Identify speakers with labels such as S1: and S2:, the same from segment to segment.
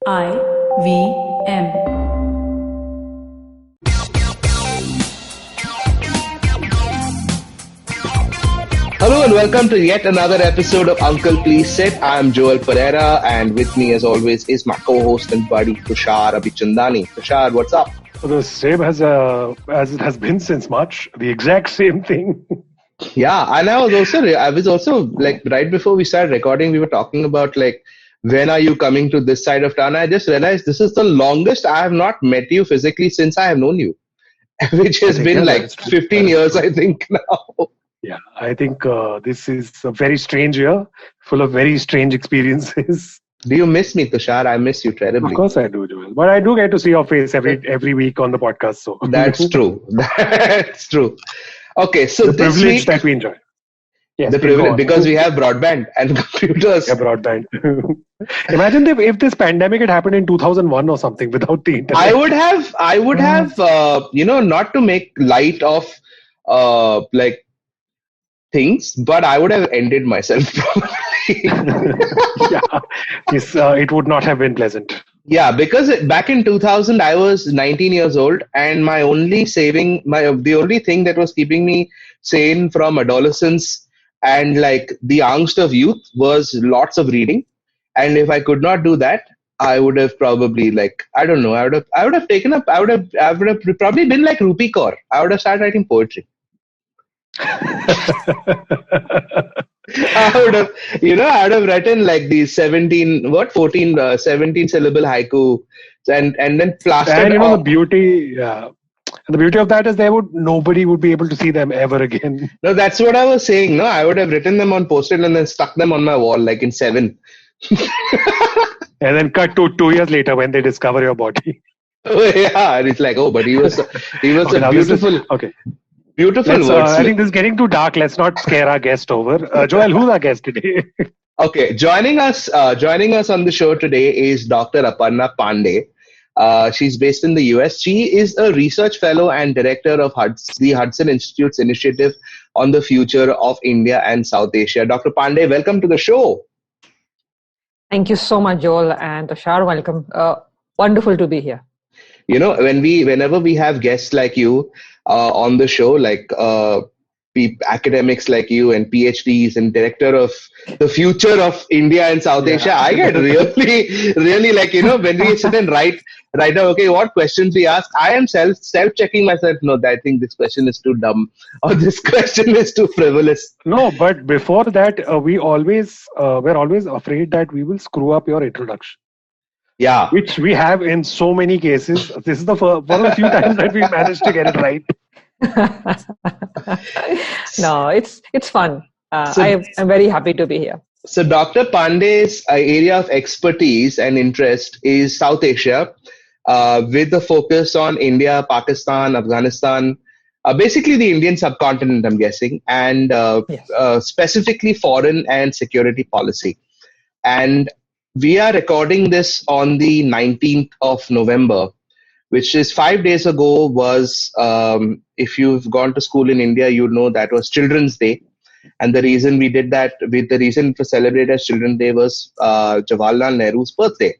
S1: IVM.
S2: Hello and welcome to yet another episode of Uncle Please Sit. I'm Joel Pereira, and with me as always is my co-host and buddy Tushar Abhichandani. Tushar, what's up?
S3: The same as it has been since March. The exact same thing.
S2: Yeah, and I was also like right before we started recording, we were talking about like when are you coming to this side of town? I just realized this is the longest I have not met you physically since I have known you, which has been like 15 years, I think now.
S3: Yeah, I think this is a very strange year, full of very strange experiences.
S2: Do you miss me, Tushar? I miss you terribly.
S3: Of course I do, Joel. But I do get to see your face every week on the podcast. So
S2: that's true. That's true. Okay, so
S3: the
S2: this
S3: privilege
S2: week,
S3: that we enjoy. Yes,
S2: the privilege because we have broadband and computers.
S3: Yeah, broadband. Imagine if this pandemic had happened in 2001 or something without the internet.
S2: I would have, not to make light of like things, but I would have ended myself probably.
S3: Yeah, it would not have been pleasant.
S2: Yeah, because back in 2000, I was 19 years old, and the only thing that was keeping me sane from adolescence and like the angst of youth was lots of reading. And if I could not do that, I would have probably I would have probably been like Rupi Kaur. I would have started writing poetry. I would have written like these 17 syllable haiku and then plastered.
S3: And the beauty, and the beauty of that is nobody would be able to see them ever again.
S2: No, that's what I was saying. No, I would have written them on post-it and then stuck them on my wall like in 7.
S3: And then cut to 2 years later when they discover your body.
S2: Oh, yeah, and it's like, but he was okay, a beautiful.
S3: Okay.
S2: Beautiful words.
S3: I think this is getting too dark. Let's not scare our guest over. Joel, who's our guest today?
S2: Okay, joining us on the show today is Dr. Aparna Pande. She's based in the US. She is a research fellow and director of the Hudson Institute's initiative on the future of India and South Asia. Dr. Pande, welcome to the show.
S4: Thank you so much, Joel, and Tushar. Welcome. Wonderful to be here.
S2: Whenever we have guests like you on the show, like academics like you and PhDs and director of the future of India and South Asia, I get really like, when we sit and write down, okay, what questions we ask, I am self-checking myself. No, I think this question is too dumb or this question is too frivolous.
S3: No, but before that, we're always afraid that we will screw up your introduction.
S2: Yeah,
S3: which we have in so many cases. This is one of the few times that we managed to get it right.
S4: No, it's fun. I'm very happy to be here.
S2: So Dr. Pande's area of expertise and interest is South Asia, with the focus on India, Pakistan, Afghanistan, basically the Indian subcontinent, I'm guessing, and yes. Specifically foreign and security policy. And we are recording this on the 19th of November, which is 5 days ago was, if you've gone to school in India, you know that was Children's Day. And the reason we did that, the reason to celebrate as Children's Day was Jawaharlal Nehru's birthday.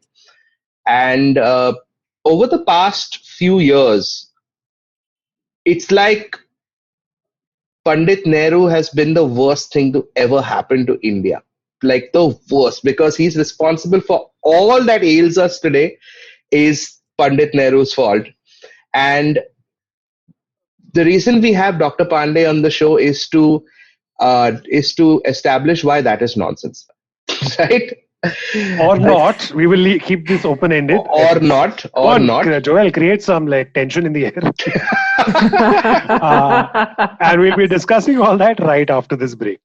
S2: And over the past few years, it's like Pandit Nehru has been the worst thing to ever happen to India. Like the worst, because he's responsible for all that ails us today is Pandit Nehru's fault. And the reason we have Dr. Pande on the show is to establish why that is nonsense, right?
S3: Or not. We will keep this open-ended.
S2: Or not.
S3: Joel, create some tension in the air. And we'll be discussing all that right after this break.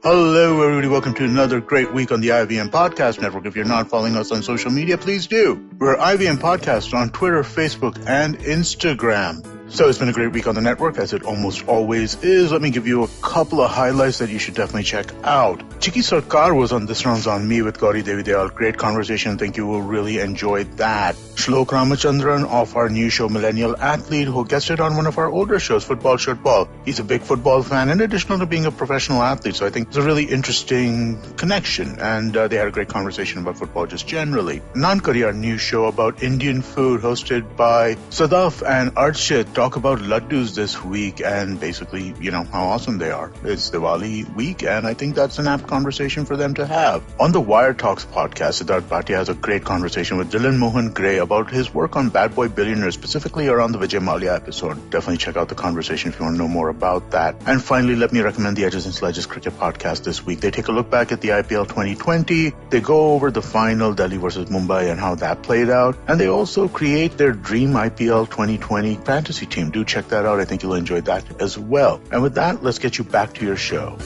S5: Hello, everybody. Welcome to another great week on the IVM Podcast Network. If you're not following us on social media, please do. We're IVM Podcast on Twitter, Facebook, and Instagram. So it's been a great week on the network, as it almost always is. Let me give you a couple of highlights that you should definitely check out. Chiki Sarkar was on This Round's on Me with Gauri Devi Dayal. Great conversation. I think you will really enjoy that. Shlok Ramachandran of our new show, Millennial Athlete, who guested on one of our older shows, Football Should Ball. He's a big football fan in addition to being a professional athlete. So I think it's a really interesting connection. And they had a great conversation about football just generally. Nankari, our new show about Indian food, hosted by Sadaf and Archit, talk about laddus this week and basically, how awesome they are. It's Diwali week, and I think that's an apt conversation for them to have. On the Wire Talks podcast, Siddharth Bhatia has a great conversation with Dylan Mohan Gray about his work on Bad Boy Billionaire, specifically around the Vijay Mallya episode. Definitely check out the conversation if you want to know more about that. And finally, let me recommend the Edges and Sledges Cricket podcast this week. They take a look back at the IPL 2020. They go over the final, Delhi versus Mumbai, and how that played out. And they also create their dream IPL 2020 fantasy team. Do check that out. I think you'll enjoy that as well. And with that, let's get you back to your show.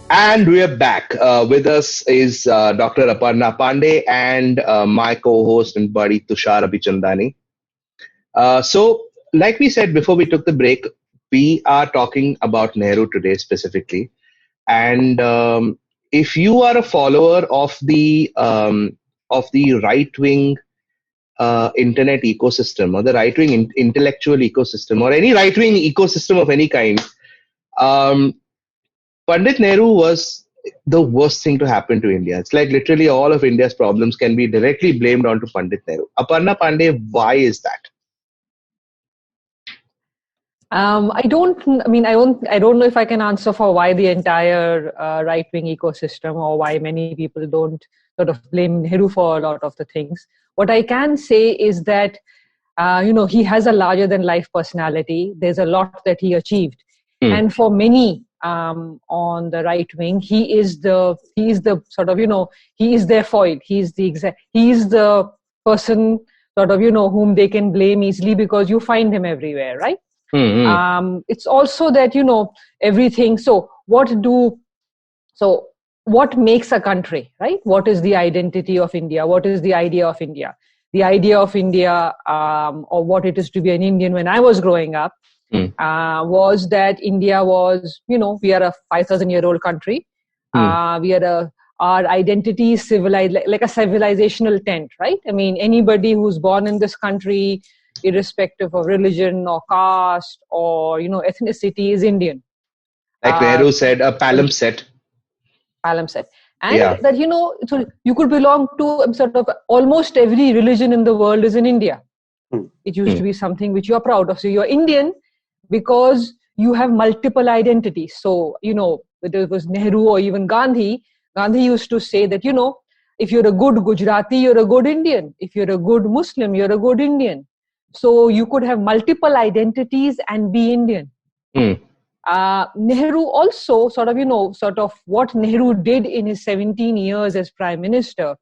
S2: And we're back. With us is Dr. Aparna Pande and my co-host and buddy Tushar Abhichandani. So, like we said before we took the break, we are talking about Nehru today specifically. And if you are a follower of the right-wing internet ecosystem, or the right-wing intellectual ecosystem, or any right-wing ecosystem of any kind, Pandit Nehru was the worst thing to happen to India. It's like literally all of India's problems can be directly blamed onto Pandit Nehru. Aparna Pande, why is that?
S4: I don't know if I can answer for why the entire right-wing ecosystem, or why many people don't sort of blame Nehru for a lot of the things. What I can say is that, he has a larger than life personality. There's a lot that he achieved. And for many on the right wing, he is the sort of, he is their foil. He is the person sort of, whom they can blame easily because you find him everywhere, right? Mm-hmm. It's also that, everything. So what makes a country, right? What is the identity of India? What is the idea of India? The idea of India, or what it is to be an Indian when I was growing up, was that India was, we are a 5,000-year-old country. Our identity is civilized, like a civilizational tent, right? I mean, anybody who's born in this country, irrespective of religion or caste or, ethnicity, is Indian.
S2: Like Nehru said, a palimpsest.
S4: Palimpsest. And that, so you could belong to sort of almost every religion in the world is in India. It used to be something which you are proud of. So you're Indian because you have multiple identities. So, whether it was Nehru or even Gandhi used to say that, if you're a good Gujarati, you're a good Indian. If you're a good Muslim, you're a good Indian. So you could have multiple identities and be Indian. Nehru also sort of what Nehru did in his 17 years as Prime Minister,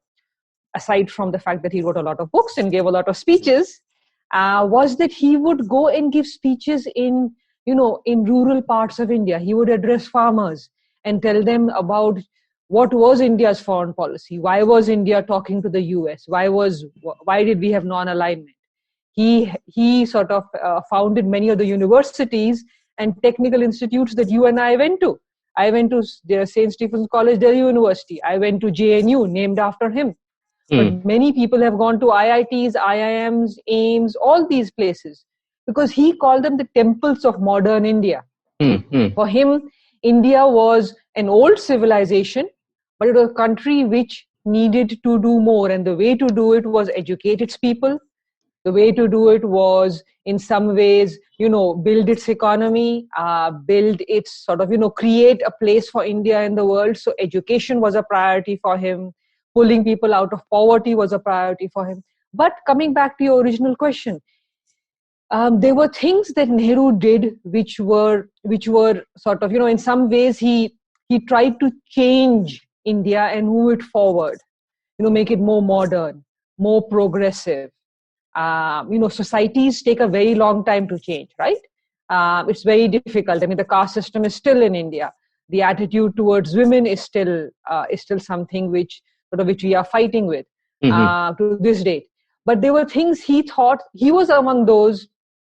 S4: aside from the fact that he wrote a lot of books and gave a lot of speeches, was that he would go and give speeches in rural parts of India. He would address farmers and tell them about what was India's foreign policy. Why was India talking to the US? Why did we have non-alignment? He sort of founded many of the universities and technical institutes that you and I went to. I went to St. Stephen's College, Delhi University. I went to JNU, named after him. But many people have gone to IITs, IIMs, AIMS, all these places, because he called them the temples of modern India. For him, India was an old civilization, but it was a country which needed to do more. And the way to do it was educate its people. The way to do it was, in some ways, build its economy, build its sort of, create a place for India in the world. So education was a priority for him. Pulling people out of poverty was a priority for him. But coming back to your original question, there were things that Nehru did which were sort of, in some ways he tried to change India and move it forward, make it more modern, more progressive. Societies take a very long time to change, right? It's very difficult. I mean, the caste system is still in India. The attitude towards women is still something which we are fighting with to this date. But there were things he thought, he was among those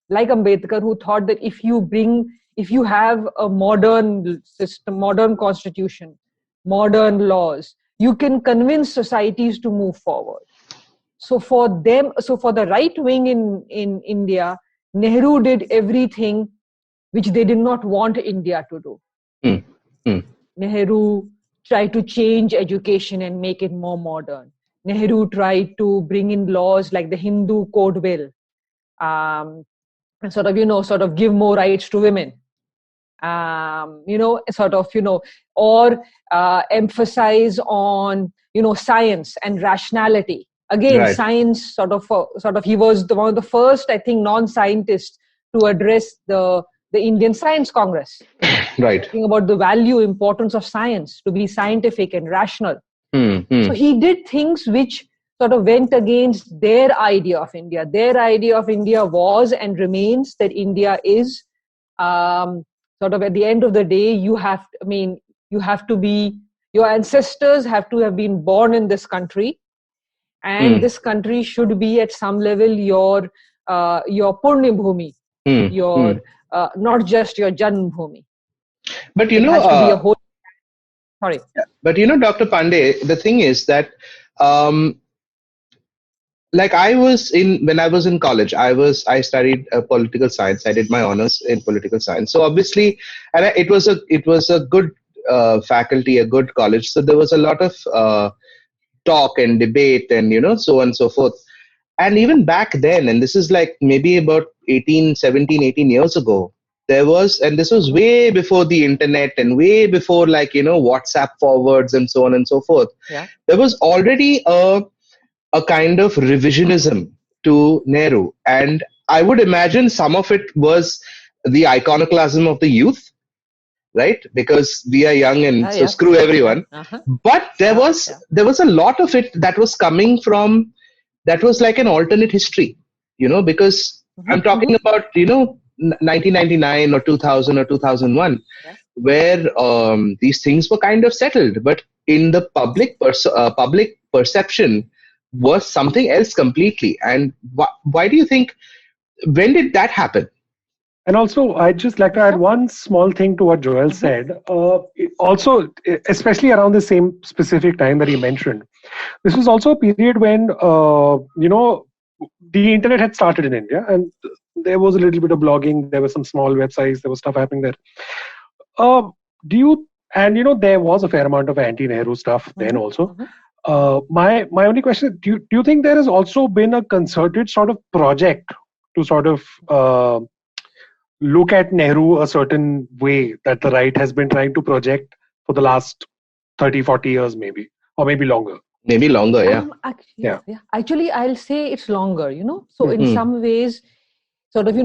S4: like Ambedkar, who thought that if you have a modern system, modern constitution, modern laws, you can convince societies to move forward. So for the right wing in India, Nehru did everything which they did not want India to do.
S2: Mm. Mm.
S4: Nehru tried to change education and make it more modern. Nehru tried to bring in laws like the Hindu Code Bill, and sort of give more rights to women. Or emphasize on, science and rationality. Again,
S2: Right.
S4: science he was one of the first, I think, non-scientists to address the Indian Science Congress.
S2: Right.
S4: Talking about the importance of science, to be scientific and rational.
S2: Mm.
S4: So he did things which sort of went against their idea of India. Their idea of India was and remains that India is sort of, at the end of the day, your ancestors have to have been born in this country, and this country should be at some level your Purnya Bhumi, not just your Janm Bhumi.
S2: But
S4: it has to be a whole. Sorry.
S2: But Dr. Pande, the thing is that like when I was in college, I studied political science. I did my honors in political science. So obviously, and it was a good faculty, a good college. So there was a lot of talk and debate and so on and so forth. And even back then, and this is like maybe about 18 years ago, there was, and this was way before the internet and way before WhatsApp forwards and so on and so forth.
S4: Yeah.
S2: There was already a kind of revisionism to Nehru. And I would imagine some of it was the iconoclasm of the youth, right? Because we are young and so screw everyone.
S4: Uh-huh.
S2: But there was a lot of it that was coming from, that was like an alternate history, because I'm talking about, 1999 or 2000 or 2001, where these things were kind of settled. But in the public perception was something else completely. And why do you think, when did that happen?
S3: And also, I'd just like to add one small thing to what Joel said. Also, especially around the same specific time that he mentioned, this was also a period when, the internet had started in India, and there was a little bit of blogging, there were some small websites, there was stuff happening there. There was a fair amount of anti-Nehru stuff then also. My only question is, do you think there has also been a concerted sort of project to sort of look at Nehru a certain way that the right has been trying to project for the last 30, 40 years maybe, or maybe longer?
S2: Maybe longer, yeah.
S4: Actually, I'll say it's longer, So in some ways, sort of,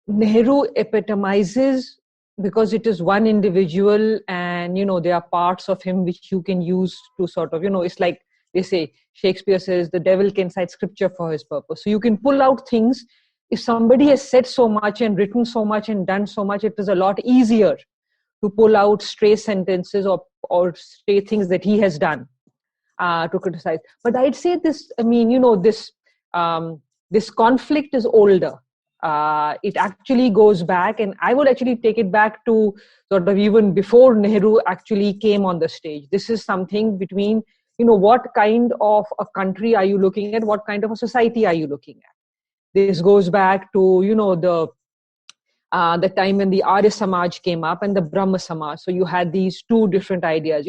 S4: Nehru epitomizes, because it is one individual and, there are parts of him which you can use to sort of, it's like they say, Shakespeare says, the devil can cite scripture for his purpose. So you can pull out things. If somebody has said so much and written so much and done so much, it is a lot easier to pull out stray sentences or stray things that he has done to criticize. But I'd say this, this conflict is older. It actually goes back, and I would actually take it back to sort of even before Nehru actually came on the stage. This is something between, what kind of a country are you looking at? What kind of a society are you looking at? This goes back to, the time when the Arya Samaj came up and the Brahma Samaj. So you had these two different ideas.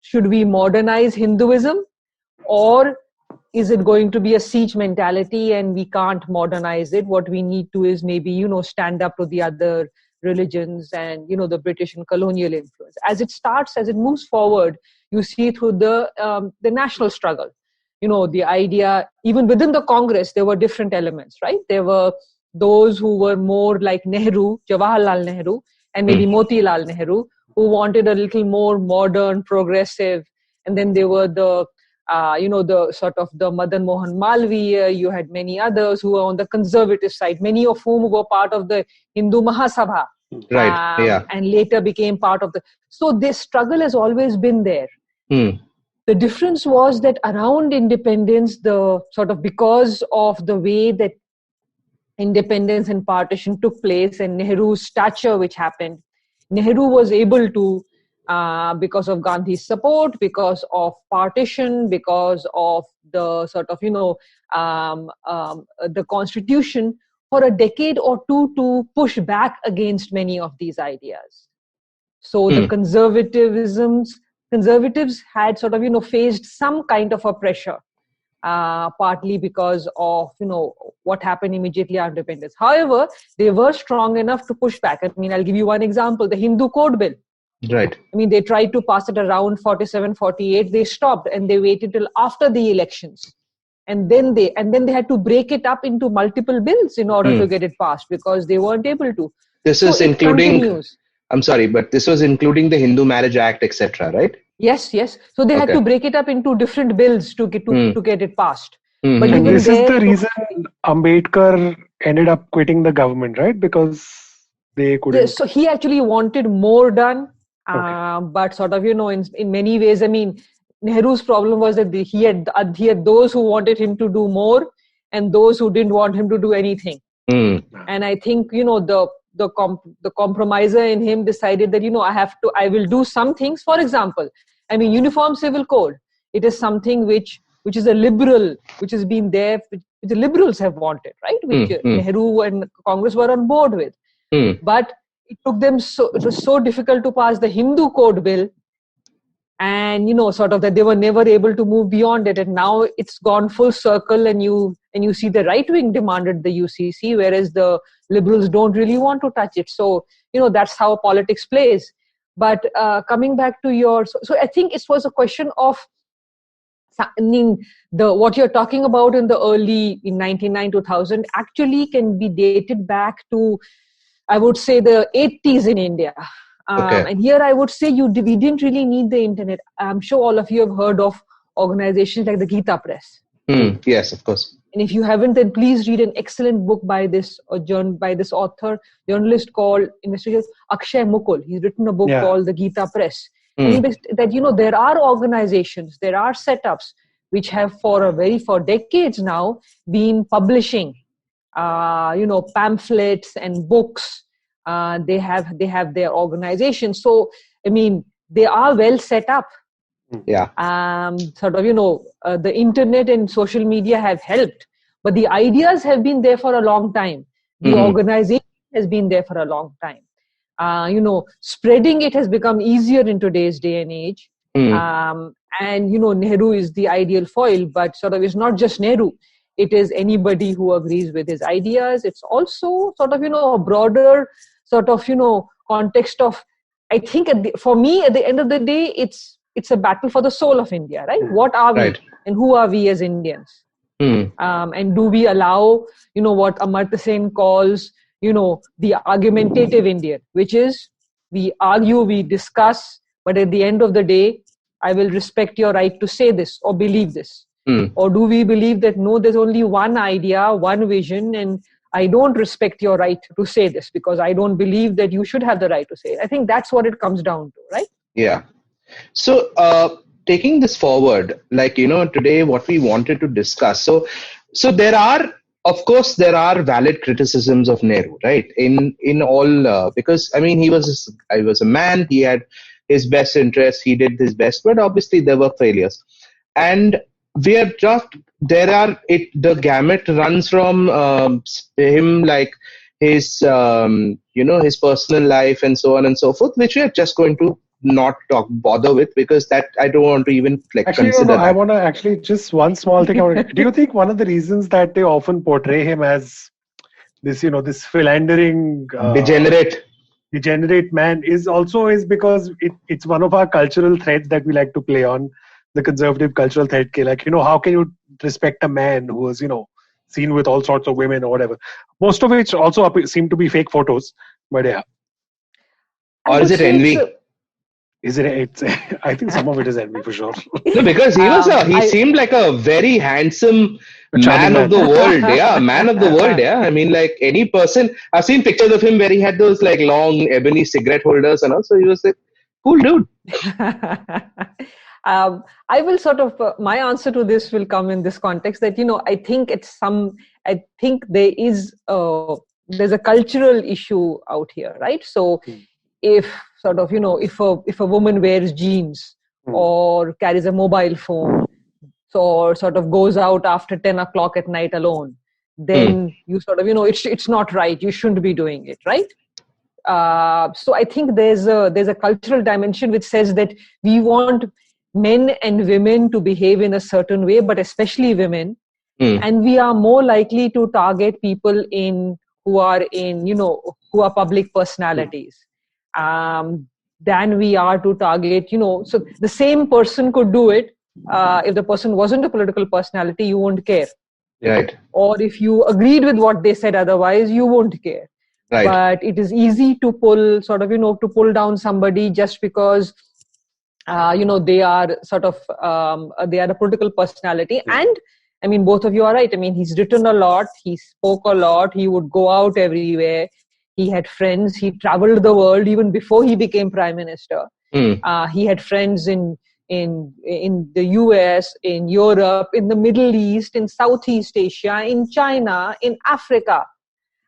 S4: Should we modernize Hinduism, or is it going to be a siege mentality and we can't modernize it? What we need to is maybe, stand up to the other religions and, the British and colonial influence. As it moves forward, you see through the national struggle. The idea, even within the Congress, there were different elements, right? There were those who were more like Nehru, Jawaharlal Nehru, and maybe Motilal Nehru, who wanted a little more modern, progressive. And then there were the sort of the Madan Mohan Malviya. You had many others who were on the conservative side, many of whom were part of the Hindu Mahasabha.
S2: Right,
S4: and later became part of the. So this struggle has always been there. The difference was that around independence, the sort of, because of the way that independence and partition took place and Nehru's stature which happened, Nehru was able to, because of Gandhi's support, because of partition, because of the sort of, the constitution, for a decade or two to push back against many of these ideas. So the conservatives had sort of, faced some kind of a pressure, partly because of, what happened immediately after independence. However, they were strong enough to push back. I mean, I'll give you one example, the Hindu Code Bill.
S2: Right.
S4: I mean, they tried to pass it around 47, 48. They stopped and they waited till after the elections. And then they had to break it up into multiple bills in order to get it passed because they weren't able to.
S2: This is including, I'm sorry, but this was including the Hindu Marriage Act, etc., right?
S4: Yes. So they had to break it up into different bills to get it passed.
S3: But even this is the reason Ambedkar ended up quitting the government, right? Because they couldn't.
S4: So he actually wanted more done. But sort of, in many ways, I mean, Nehru's problem was that he had those who wanted him to do more and those who didn't want him to do anything. And I think, the compromiser in him decided that, I will do some things. For example, I mean, Uniform Civil Code. It is something which is a liberal, which has been there, which the liberals have wanted, right? Which Nehru and Congress were on board with. But it took them it was so difficult to pass the Hindu Code Bill, and sort of that they were never able to move beyond it. And now it's gone full circle, and you see the right wing demanded the UCC, whereas the liberals don't really want to touch it. So that's how politics plays. But coming back to so I think it was a question of what you're talking about in 99, 2000 actually can be dated back to, I would say, the 80s in India. And here I would say we didn't really need the internet. I'm sure all of you have heard of organizations like the Gita Press.
S2: Yes, of course.
S4: And if you haven't, then please read an excellent book by this author, journalist called investigator Akshay Mukul. He's written a book called The Gita Press. And that, there are organizations, there are setups which have for decades now been publishing pamphlets and books. They have their organization. So, I mean, they are well set up.
S2: Yeah.
S4: The internet and social media have helped, but the ideas have been there for a long time. The organization has been there for a long time. Spreading it has become easier in today's day and age. And, Nehru is the ideal foil, but sort of it's not just Nehru. It is anybody who agrees with his ideas. It's also sort of, a broader sort of, context of, I think for me, at the end of the day, it's a battle for the soul of India, right? What are we and who are we as Indians? And do we allow, what Amartya Sen calls, the argumentative Indian, which is we argue, we discuss, but at the end of the day, I will respect your right to say this or believe this. Or do we believe that, no, there's only one idea, one vision, and I don't respect your right to say this because I don't believe that you should have the right to say it. I think that's what it comes down to, right?
S2: Yeah. So taking this forward, today what we wanted to discuss. So there are valid criticisms of Nehru, right? In all, because I mean, he was a man, he had his best interests, he did his best, but obviously there were failures. And the gamut runs from him, like his, his personal life and so on and so forth, which we are just going to not bother with because that I don't want to even consider.
S3: I want to actually just one small thing. Do you think one of the reasons that they often portray him as this, this philandering, degenerate man is because it's one of our cultural threads that we like to play on, the conservative cultural thread. Like, how can you respect a man who was, seen with all sorts of women or whatever? Most of which also seem to be fake photos, but yeah.
S2: Or is it envy?
S3: I think some of it is envy for sure.
S2: No, because he seemed like a very handsome man of the world. Yeah, man of the world. Yeah, I mean, like any person. I've seen pictures of him where he had those like long ebony cigarette holders and all. So he was like, cool dude.
S4: I will sort of, my answer to this will come in this context that, I think there's a cultural issue out here, right? So if sort of, if a woman wears jeans or carries a mobile phone, or sort of goes out after 10 o'clock at night alone, then you sort of, it's not right. You shouldn't be doing it, right? So I think there's a cultural dimension which says that we want men and women to behave in a certain way, but especially women, and we are more likely to target people who are public personalities than we are to target, so the same person could do it. If the person wasn't a political personality, you won't care.
S2: Right.
S4: Or if you agreed with what they said otherwise, you won't care. Right. But it is easy to pull down somebody just because, they are sort of, they are a political personality. And I mean, both of you are right. I mean, he's written a lot. He spoke a lot. He would go out everywhere. He had friends. He traveled the world even before he became prime minister. He had friends in the US, in Europe, in the Middle East, in Southeast Asia, in China, in Africa.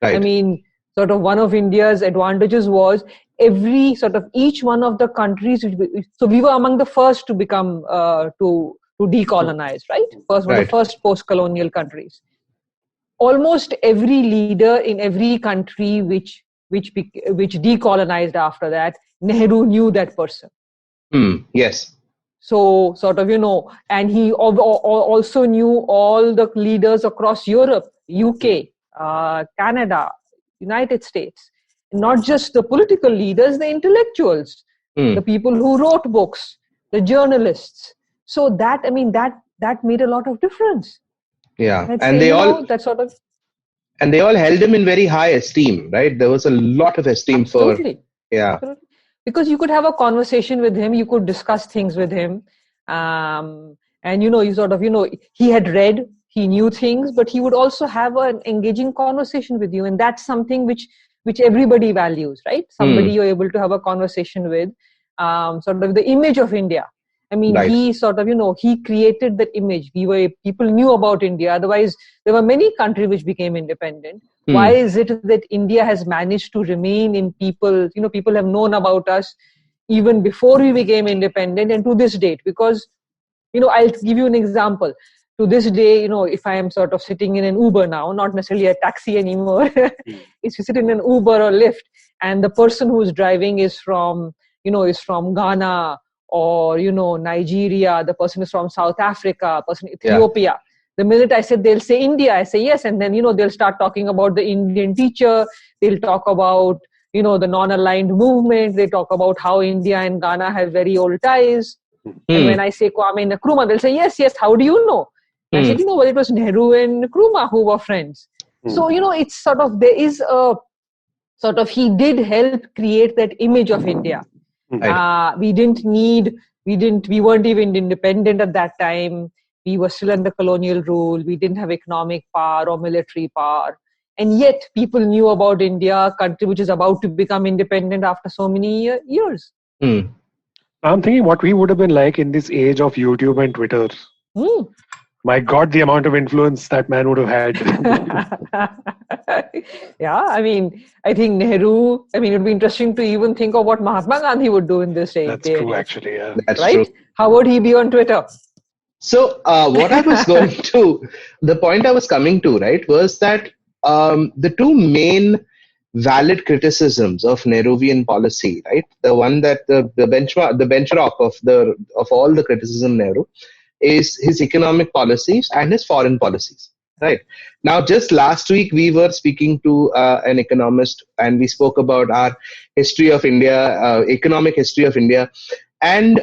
S4: Right. I mean, sort of one of India's advantages was each one of the countries. So we were among the first to become, to decolonize, right? One of the first post-colonial countries. Almost every leader in every country which decolonized after that, Nehru knew that person.
S2: Yes.
S4: So sort of, and he also knew all the leaders across Europe, UK, Canada, United States. Not just the political leaders, the intellectuals, the people who wrote books, the journalists. So that made a lot of difference.
S2: Yeah.
S4: And they all
S2: held him in very high esteem, right? There was a lot of esteem
S4: Absolutely.
S2: Absolutely.
S4: Because you could have a conversation with him, you could discuss things with him. And, you sort of, he had read, he knew things, but he would also have an engaging conversation with you. And that's something which everybody values, right? Somebody you're able to have a conversation with, sort of the image of India. I mean, he sort of, he created that image. People knew about India. Otherwise, there were many countries which became independent. Why is it that India has managed to remain in people? People have known about us even before we became independent and to this date. Because, I'll give you an example. To this day, if I am sort of sitting in an Uber now, not necessarily a taxi anymore, if you sit in an Uber or Lyft and the person who's driving is from Ghana or, Nigeria, the person is from South Africa, person Ethiopia. Yeah. The minute I said they'll say India, I say yes. And then, they'll start talking about the Indian teacher. They'll talk about, the non-aligned movement. They talk about how India and Ghana have very old ties. And when I say Kwame Nkrumah, they'll say, yes, how do you know? I said, well, it was Nehru and Nkrumah who were friends. So, it's sort of, there is a sort of, he did help create that image of India. Right. We weren't even independent at that time. We were still under colonial rule. We didn't have economic power or military power. And yet people knew about India, a country which is about to become independent after so many years.
S3: I'm thinking what we would have been like in this age of YouTube and Twitter. My God, the amount of influence that man would have had.
S4: Yeah, I mean, I think Nehru, it would be interesting to even think of what Mahatma Gandhi would do in this age.
S3: That's true, actually, yeah.
S2: That's
S4: right?
S2: True.
S4: How would he be on Twitter?
S2: So what I was going to, the point I was coming to, right, was that the two main valid criticisms of Nehruvian policy, right, the one that the benchmark of all the criticism Nehru is his economic policies and his foreign policies, right? Now, just last week, we were speaking to an economist and we spoke about our history of India, economic history of India. And,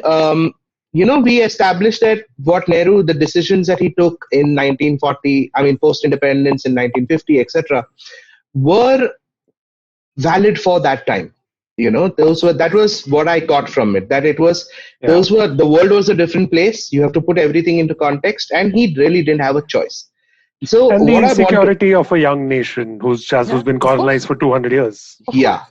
S2: we established that the decisions that he took in 1940, post-independence in 1950, etc., were valid for that time. That was what I got from it, that it was, the world was a different place. You have to put everything into context, and he really didn't have a choice. So
S3: And
S2: what
S3: the
S2: I want to,
S3: insecurity of a young nation who's been colonized for 200 years.
S2: yeah.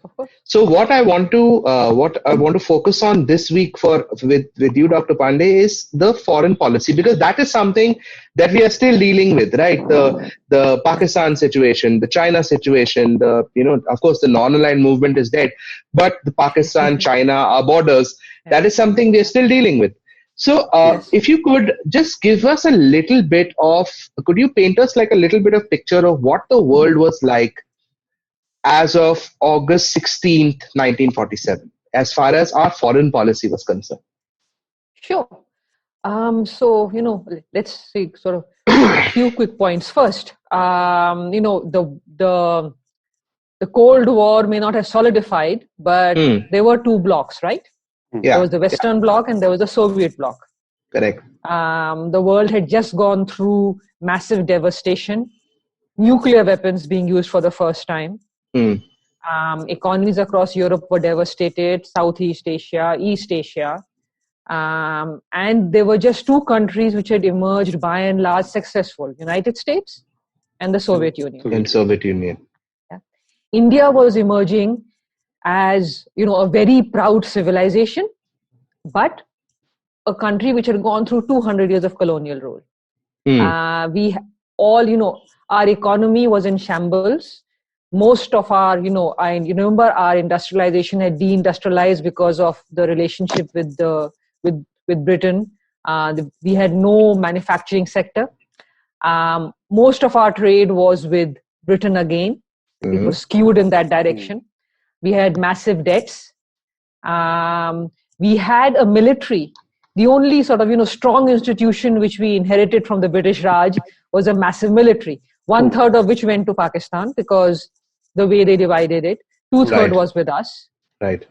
S2: So what I want to focus on this week with you, Dr. Pande, is the foreign policy, because that is something that we are still dealing with, right? The Pakistan situation, the China situation, of course the non-aligned movement is dead, but the Pakistan, China, our borders, that is something we are still dealing with. So
S4: Yes.
S2: if you could just give us could you paint us like a little bit of picture of what the world was like as of August 16th, 1947, as far as our foreign policy was concerned?
S4: Sure. So, let's see sort of a few quick points. First, the Cold War may not have solidified, but there were two blocks, right?
S2: Yeah.
S4: There was the Western Bloc and there was the Soviet Bloc.
S2: Correct.
S4: The world had just gone through massive devastation, nuclear weapons being used for the first time. Economies across Europe were devastated, Southeast Asia, East Asia. And there were just two countries which had emerged by and large successful, United States and the Soviet Union.
S2: And Soviet Union.
S4: Yeah. India was emerging as, a very proud civilization, but a country which had gone through 200 years of colonial rule. Our economy was in shambles. Most of our, remember our industrialization had deindustrialized because of the relationship with Britain. We had no manufacturing sector. Most of our trade was with Britain again. It was skewed in that direction. We had massive debts. We had a military. The only sort of, strong institution which we inherited from the British Raj was a massive military. 1/3 of which went to Pakistan because the way they divided it. 2/3 was with us.
S2: Right.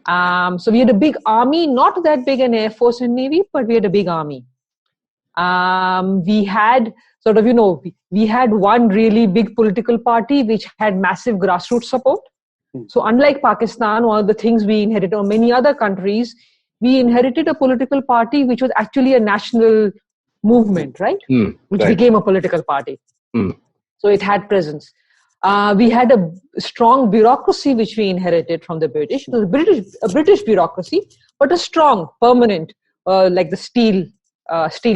S4: So we had a big army, not that big an air force and navy, but we had a big army. We had sort of, we had one really big political party which had massive grassroots support. So unlike Pakistan, one of the things we inherited, or many other countries, we inherited a political party which was actually a national movement, right? Which became a political party. So it had presence. We had a strong bureaucracy which we inherited from the British. So a British bureaucracy, but a strong, permanent, like the steel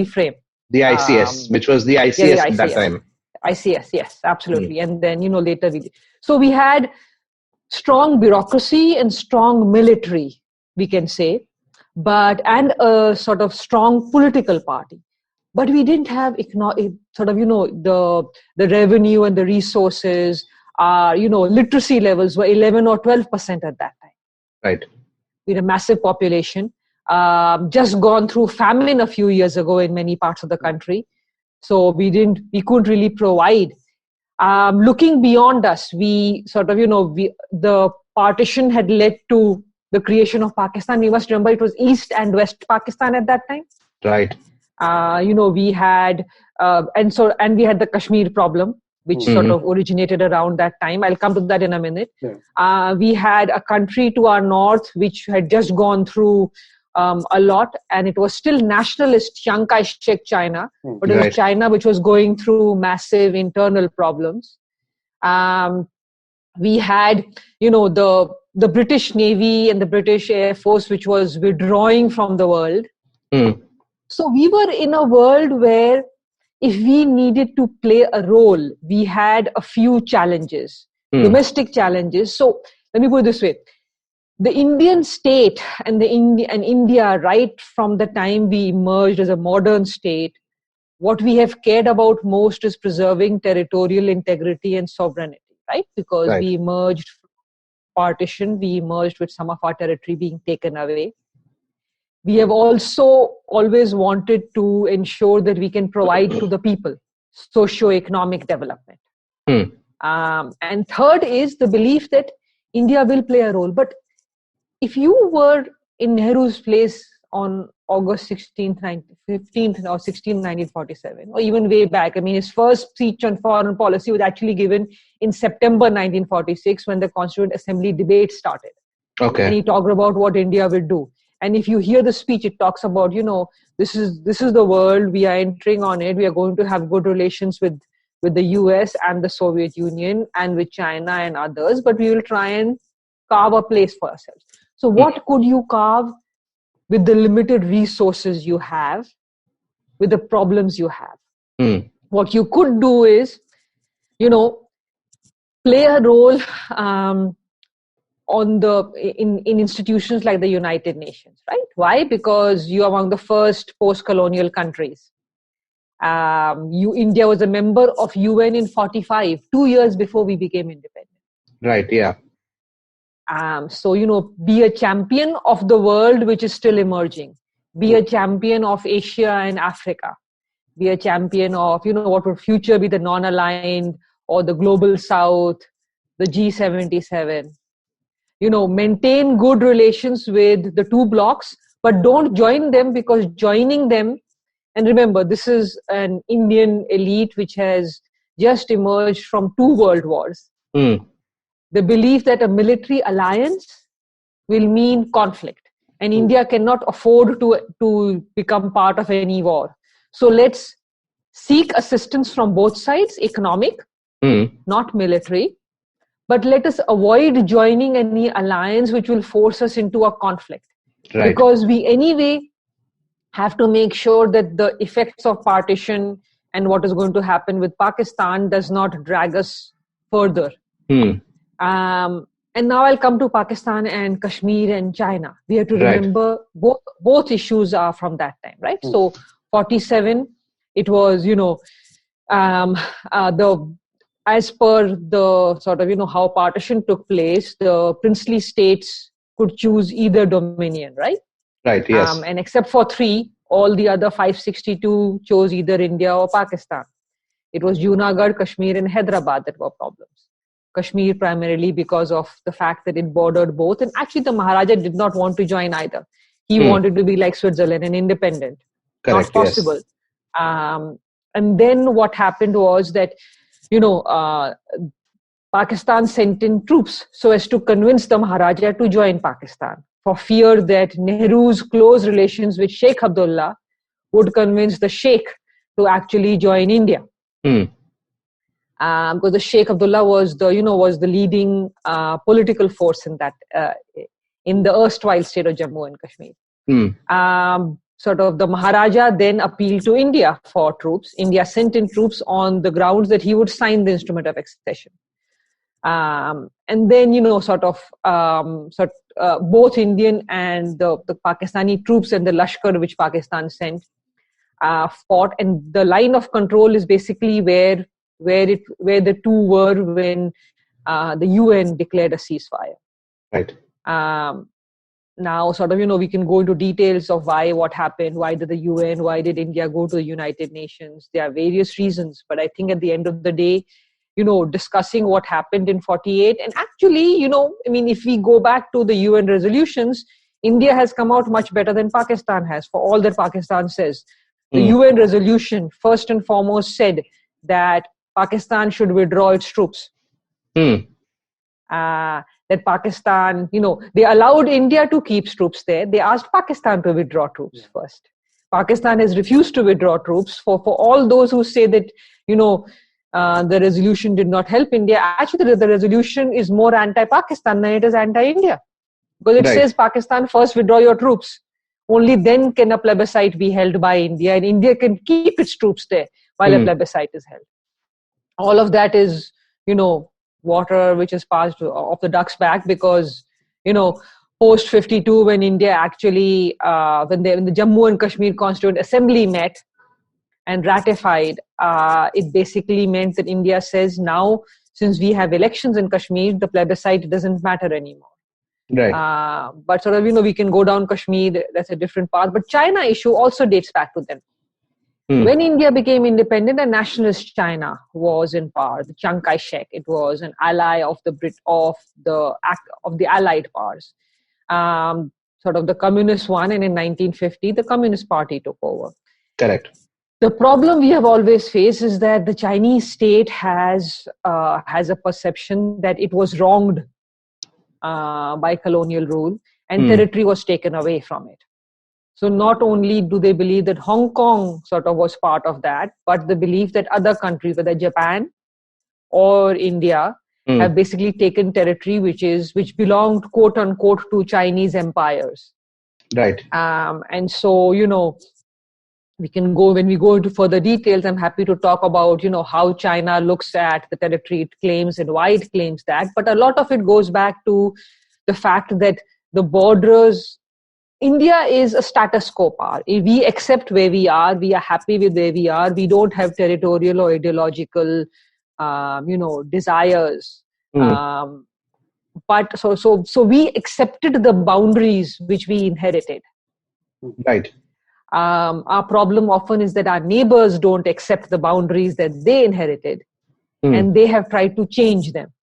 S4: frame.
S2: The ICS, which was the ICS at that time.
S4: ICS, yes, absolutely. And then, later so we had strong bureaucracy and strong military, we can say, and a sort of strong political party. But we didn't have the revenue and the resources. Literacy levels were 11 or 12% at that time.
S2: Right.
S4: We had a massive population. Just gone through famine a few years ago in many parts of the country. So we couldn't really provide. Looking beyond us, we sort of, the partition had led to the creation of Pakistan. You must remember it was East and West Pakistan at that time.
S2: Right.
S4: We had, and we had the Kashmir problem, which sort of originated around that time. I'll come to that in a minute. Yeah. We had a country to our north, which had just gone through a lot, and it was still nationalist, Chiang Kai-shek China, but it was China which was going through massive internal problems. We had, the British Navy and the British Air Force, which was withdrawing from the world. So we were in a world where if we needed to play a role, we had a few challenges, domestic challenges. So let me put it this way. The Indian state and India, right from the time we emerged as a modern state, what we have cared about most is preserving territorial integrity and sovereignty, right? Because we emerged from partition, we emerged with some of our territory being taken away. We have also always wanted to ensure that we can provide to the people socio-economic development. And third is the belief that India will play a role. But if you were in Nehru's place on August 15th or 16th, 1947, or even way back, his first speech on foreign policy was actually given in September 1946 when the Constituent Assembly debate started.
S2: Okay.
S4: And he talked about what India will do. And if you hear the speech, it talks about, this is the world, we are entering on it, we are going to have good relations with with the US and the Soviet Union and with China and others, but we will try and carve a place for ourselves. So what could you carve with the limited resources you have, with the problems you have? What you could do is, play a role in institutions like the United Nations, right? Why? Because you are among the first post-colonial countries. India was a member of UN in 45, 2 years before we became independent.
S2: Right, yeah.
S4: So, be a champion of the world which is still emerging. Be a champion of Asia and Africa. Be a champion of, what would future be, the non-aligned or the global south, the G77. Maintain good relations with the two blocks, but don't join them, because joining them, and remember, this is an Indian elite which has just emerged from 2 world wars. The belief that a military alliance will mean conflict, and India cannot afford to become part of any war. So let's seek assistance from both sides, economic, not military. But let us avoid joining any alliance which will force us into a conflict.
S2: Right.
S4: Because we anyway have to make sure that the effects of partition and what is going to happen with Pakistan does not drag us further. And now I'll come to Pakistan and Kashmir and China. We have to remember both issues are from that time, right? So 47, it was, as per the sort of, how partition took place, the princely states could choose either dominion, right?
S2: Right, yes.
S4: And except for 3, all the other 562 chose either India or Pakistan. It was Junagadh, Kashmir and Hyderabad that were problems. Kashmir primarily because of the fact that it bordered both. And actually the Maharaja did not want to join either. He wanted to be like Switzerland and independent.
S2: Correct,
S4: not possible. Yes. And then what happened was that, Pakistan sent in troops so as to convince the Maharaja to join Pakistan, for fear that Nehru's close relations with Sheikh Abdullah would convince the Sheikh to actually join India. Because the Sheikh Abdullah was the leading political force in that in the erstwhile state of Jammu and Kashmir. Sort of the Maharaja then appealed to India for troops. India sent in troops on the grounds that he would sign the instrument of accession. And then, both Indian and the Pakistani troops and the Lashkar which Pakistan sent fought. And the line of control is basically where the two were when the UN declared a ceasefire.
S2: Right.
S4: Now, we can go into details of what happened, why did the UN, why did India go to the United Nations? There are various reasons, but I think at the end of the day, discussing what happened in 48, and actually, if we go back to the UN resolutions, India has come out much better than Pakistan has, for all that Pakistan says. The UN resolution, first and foremost, said that Pakistan should withdraw its troops. That Pakistan, they allowed India to keep troops there. They asked Pakistan to withdraw troops first. Pakistan has refused to withdraw troops. For all those who say that, the resolution did not help India, actually the resolution is more anti-Pakistan than it is anti-India. Because it says Pakistan first withdraw your troops. Only then can a plebiscite be held by India, and India can keep its troops there while a plebiscite is held. All of that is, water which is passed off the duck's back, because, post 52, when India actually, when the Jammu and Kashmir Constituent Assembly met and ratified, it basically meant that India says now, since we have elections in Kashmir, the plebiscite doesn't matter anymore.
S2: Right.
S4: But we can go down Kashmir, that's a different path. But China issue also dates back to then. When India became independent, a nationalist China was in power. The Chiang Kai-shek, it was an ally of the Allied powers, the communist one, and in 1950 the Communist Party took over.
S2: Correct.
S4: The problem we have always faced is that the Chinese state has a perception that it was wronged by colonial rule, and territory was taken away from it. So not only do they believe that Hong Kong sort of was part of that, but the belief that other countries, whether Japan or India, have basically taken territory which belonged, quote unquote, to Chinese empires.
S2: Right.
S4: And so, when we go into further details, I'm happy to talk about, how China looks at the territory it claims and why it claims that. But a lot of it goes back to the fact that the borders, India is a status quo power. We accept where we are. We are happy with where we are. We don't have territorial or ideological, desires. But so we accepted the boundaries which we inherited.
S2: Right.
S4: Our problem often is that our neighbors don't accept the boundaries that they inherited, and they have tried to change them.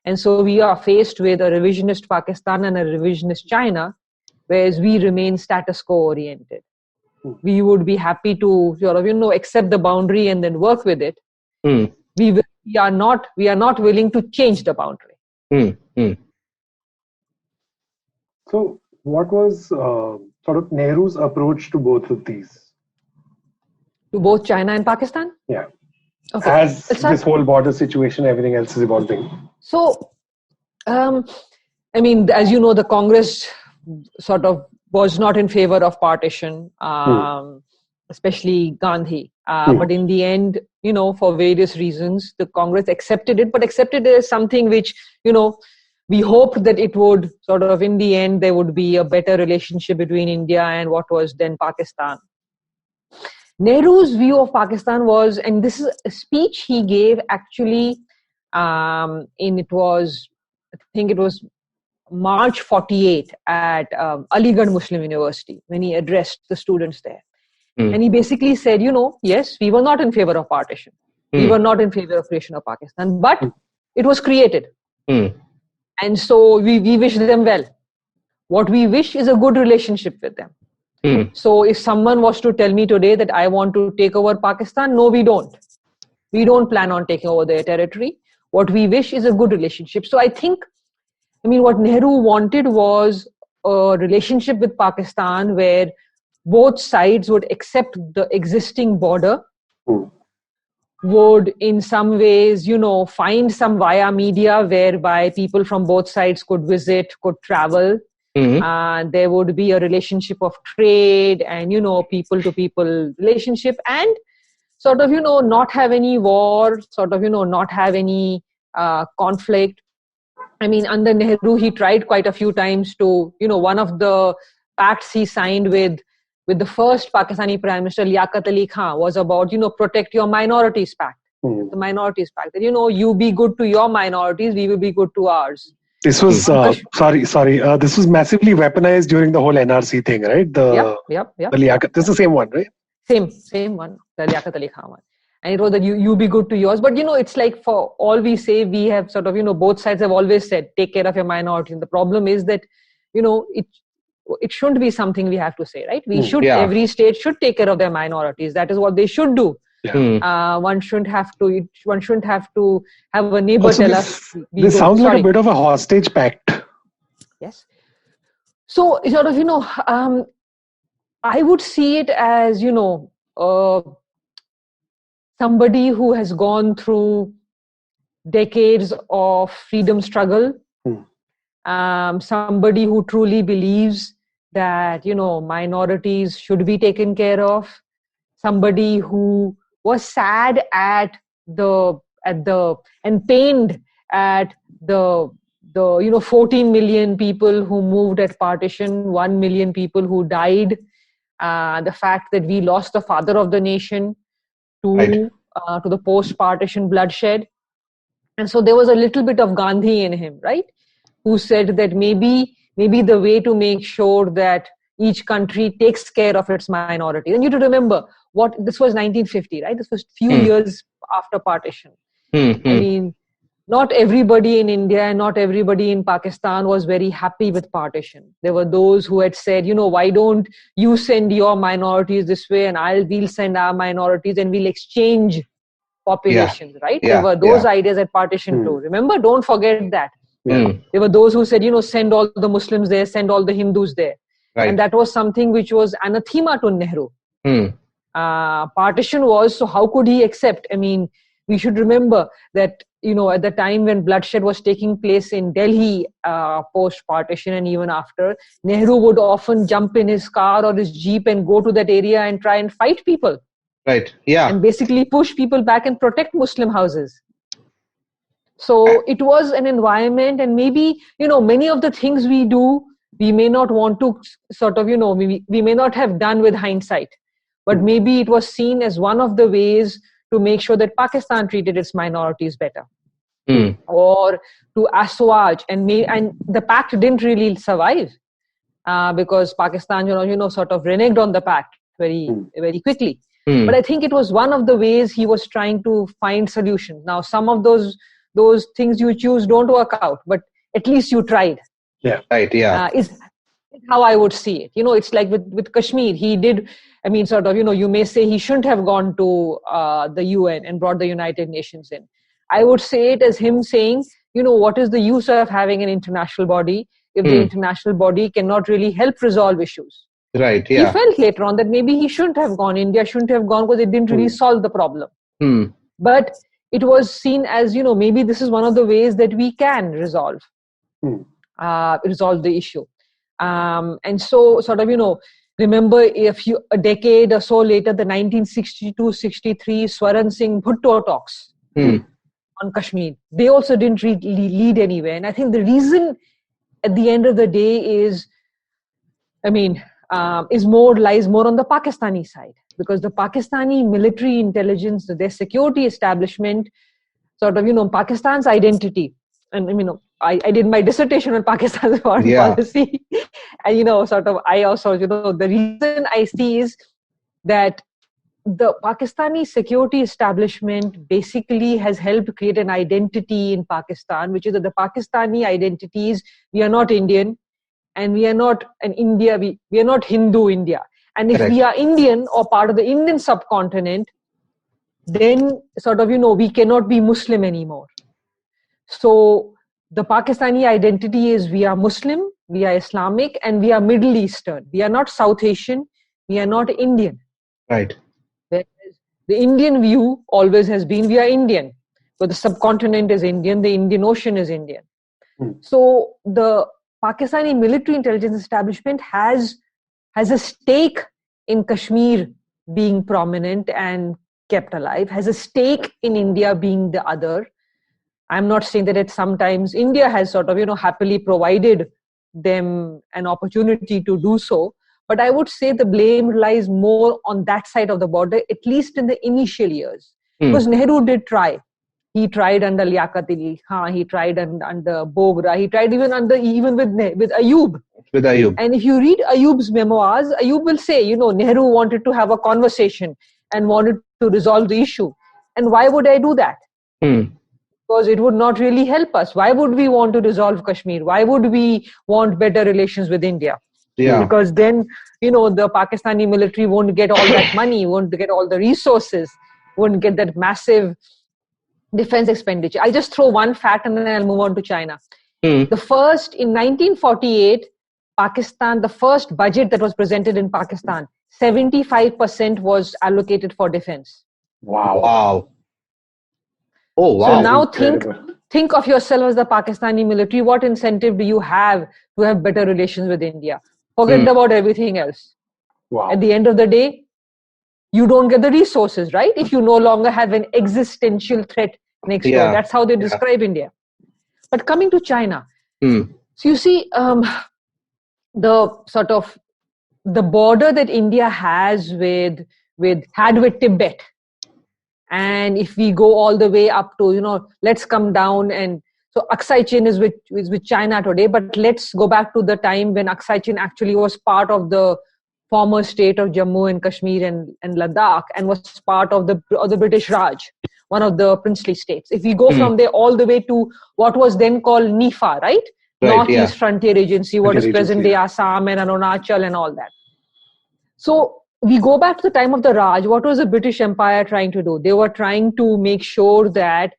S4: And so we are faced with a revisionist Pakistan and a revisionist China, whereas we remain status quo oriented. We would be happy to accept the boundary and then work with it. We are not willing to change the boundary.
S3: So what was sort of Nehru's approach to both of these?
S4: To both China and Pakistan?
S3: Yeah.
S4: Okay.
S3: As this whole border situation, everything else is evolving.
S4: So, as you know, the Congress sort of was not in favor of partition, especially Gandhi. But in the end, for various reasons, the Congress accepted it, but accepted it as something which, we hoped that it would sort of, in the end, there would be a better relationship between India and what was then Pakistan. Nehru's view of Pakistan was, and this is a speech he gave actually, I think it was March 48 at Aligarh Muslim University when he addressed the students there. And he basically said, yes, we were not in favor of partition. We were not in favor of creation of Pakistan, but it was created. And so we wish them well. What we wish is a good relationship with them. So if someone was to tell me today that I want to take over Pakistan, no, we don't. We don't plan on taking over their territory. What we wish is a good relationship. So I think, what Nehru wanted was a relationship with Pakistan where both sides would accept the existing border, would in some ways, find some via media whereby people from both sides could visit, could travel. There would be a relationship of trade and, people to people relationship and sort of, not have any war, sort of, not have any conflict. Under Nehru, he tried quite a few times to, one of the pacts he signed with the first Pakistani Prime Minister, Liaquat Ali Khan, was about, protect your minorities pact. The minorities pact. That, you be good to your minorities, we will be good to ours.
S3: This was, this was massively weaponized during the whole NRC thing, right? The Liaquat, this is the same one, right?
S4: Same one, the Liaquat Ali Khan one. And it was that you be good to yours. But, it's like for all we say, we have sort of, both sides have always said, take care of your minority. And the problem is that, it shouldn't be something we have to say, right? We should, every state should take care of their minorities. That is what they should do. One shouldn't have to have a neighbor tell us.
S3: This sounds like a bit of a hostage pact.
S4: Yes. So sort of, I would see it as, somebody who has gone through decades of freedom struggle, somebody who truly believes that, minorities should be taken care of, somebody who was sad and pained at the 14 million people who moved at partition, 1 million people who died, the fact that we lost the father of the nation to the post-partition bloodshed. And so there was a little bit of Gandhi in him, right? Who said that maybe the way to make sure that each country takes care of its minorities. And you have to remember, this was 1950, right? This was few years after partition. Not everybody in India and not everybody in Pakistan was very happy with partition. There were those who had said, why don't you send your minorities this way and we'll send our minorities and we'll exchange populations, right? There were those ideas at partition too. Remember, don't forget that. There were those who said, send all the Muslims there, send all the Hindus there.
S2: Right.
S4: And that was something which was anathema to Nehru. Partition was, so how could he accept? I mean, we should remember that, at the time when bloodshed was taking place in Delhi, post-partition and even after, Nehru would often jump in his car or his jeep and go to that area and try and fight people.
S2: Right, yeah.
S4: And basically push people back and protect Muslim houses. So it was an environment, and maybe, many of the things we do, we may not want to sort of, we may not have done with hindsight, but maybe it was seen as one of the ways to make sure that Pakistan treated its minorities better, or to assuage, and the pact didn't really survive because Pakistan, sort of reneged on the pact very, very quickly. But I think it was one of the ways he was trying to find solutions. Now, some of those things you choose don't work out, but at least you tried.
S3: Yeah,
S2: right. Yeah,
S4: is how I would see it. It's like with Kashmir. He did. I mean, sort of. You may say he shouldn't have gone to the UN and brought the United Nations in. I would say it as him saying, what is the use of having an international body if the international body cannot really help resolve issues?
S2: Right. Yeah.
S4: He felt later on that maybe he shouldn't have gone. India shouldn't have gone because it didn't really solve the problem. But it was seen as, maybe this is one of the ways that we can resolve the issue. And so sort of, remember a decade or so later, the 1962-63 Swaran Singh Bhutto talks on Kashmir. They also didn't lead anywhere. And I think the reason at the end of the day is, lies more on the Pakistani side, because the Pakistani military intelligence, their security establishment, sort of, Pakistan's identity. And, I did my dissertation on Pakistan's foreign policy. And, I also, the reason I see is that the Pakistani security establishment basically has helped create an identity in Pakistan, which is that the Pakistani identity is, we are not Indian, and we are not an India, we are not Hindu India. And if we are Indian or part of the Indian subcontinent, then sort of, we cannot be Muslim anymore. So the Pakistani identity is, we are Muslim, we are Islamic, and we are Middle Eastern. We are not South Asian, we are not Indian.
S2: Right.
S4: Whereas the Indian view always has been, we are Indian. But the subcontinent is Indian, the Indian Ocean is Indian. So the Pakistani military intelligence establishment has a stake in Kashmir being prominent and kept alive, has a stake in India being the other. I'm not saying that sometimes India has sort of, happily provided them an opportunity to do so. But I would say the blame lies more on that side of the border, at least in the initial years. Because Nehru did try. He tried under Liaquat Ali Khan, he tried under Bogra, he tried even with Ayub.
S2: With Ayub.
S4: And if you read Ayub's memoirs, Ayub will say, Nehru wanted to have a conversation and wanted to resolve the issue. And why would I do that? Because it would not really help us. Why would we want to resolve Kashmir? Why would we want better relations with India?
S2: Yeah.
S4: Because then, the Pakistani military won't get all that money, won't get all the resources, won't get that massive defense expenditure. I'll just throw one fact and then I'll move on to China. In 1948, Pakistan, the first budget that was presented in Pakistan, 75% was allocated for defense.
S2: Wow. Oh, wow.
S4: So now think of yourself as the Pakistani military. What incentive do you have to have better relations with India? Forget about everything else.
S3: Wow.
S4: At the end of the day, you don't get the resources, right? If you no longer have an existential threat next door. That's how they describe India. But coming to China, so you see, the sort of the border that India has with Tibet, and if we go all the way up to, let's come down, and so Aksai Chin is with China today, but let's go back to the time when Aksai Chin actually was part of the former state of Jammu and Kashmir and Ladakh, and was part of the British Raj, one of the princely states. If we go from there all the way to what was then called NIFA, right? Northeast Frontier Agency, what is present-day Assam and Arunachal and all that. So we go back to the time of the Raj. What was the British Empire trying to do? They were trying to make sure that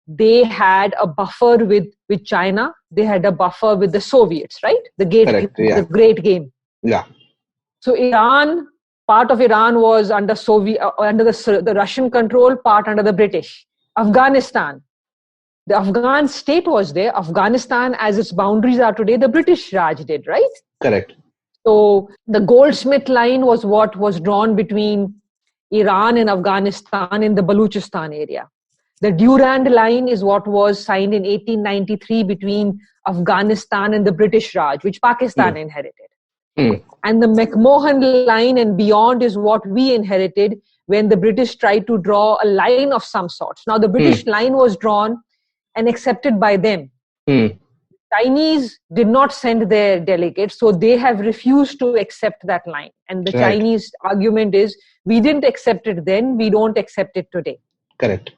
S4: they had a buffer with China. They had a buffer with the Soviets, right? The Great Game.
S2: Yeah.
S4: So Iran, part of Iran was under the Russian control, part under the British. Afghanistan, the Afghan state was there. Afghanistan, as its boundaries are today, the British Raj did, right?
S2: Correct.
S4: So the Goldsmith line was what was drawn between Iran and Afghanistan in the Baluchistan area. The Durand line is what was signed in 1893 between Afghanistan and the British Raj, which Pakistan inherited. And the McMahon line and beyond is what we inherited when the British tried to draw a line of some sort. Now, the British line was drawn and accepted by them. Chinese did not send their delegates, so they have refused to accept that line. And the Chinese argument is, we didn't accept it then, we don't accept it today.
S2: Correct.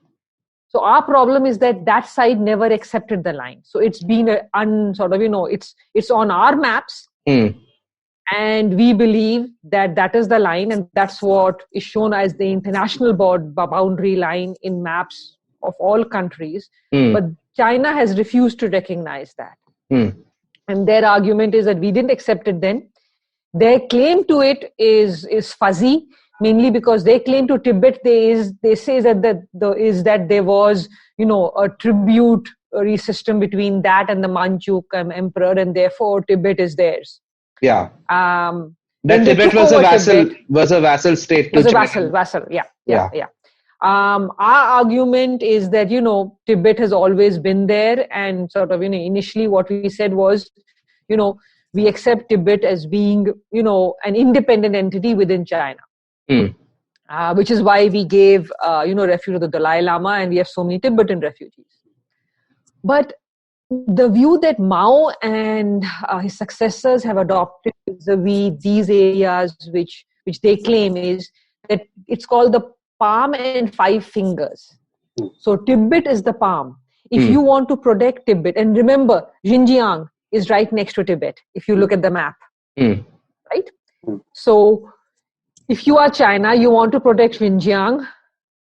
S4: So our problem is that that side never accepted the line. So it's been it's on our maps. And we believe that that is the line, and that's what is shown as the international boundary line in maps of all countries. But China has refused to recognize that. And their argument is that we didn't accept it then. Their claim to it is fuzzy, mainly because they claim to Tibet, they say that there was, a tributary system between that and the Manchu emperor, and therefore Tibet is theirs.
S2: Yeah. That Tibet was a vassal state.
S4: Was a vassal. Yeah. Our argument is that, Tibet has always been there, and initially what we said was, we accept Tibet as being, an independent entity within China. Which is why we gave, refuge to the Dalai Lama, and we have so many Tibetan refugees. But the view that Mao and his successors have adopted vis-a-vis these areas, which they claim, is that it's called the palm and 5 fingers. So Tibet is the palm. If you want to protect Tibet, and remember, Xinjiang is right next to Tibet, if you look at the map, right? So if you are China, you want to protect Xinjiang,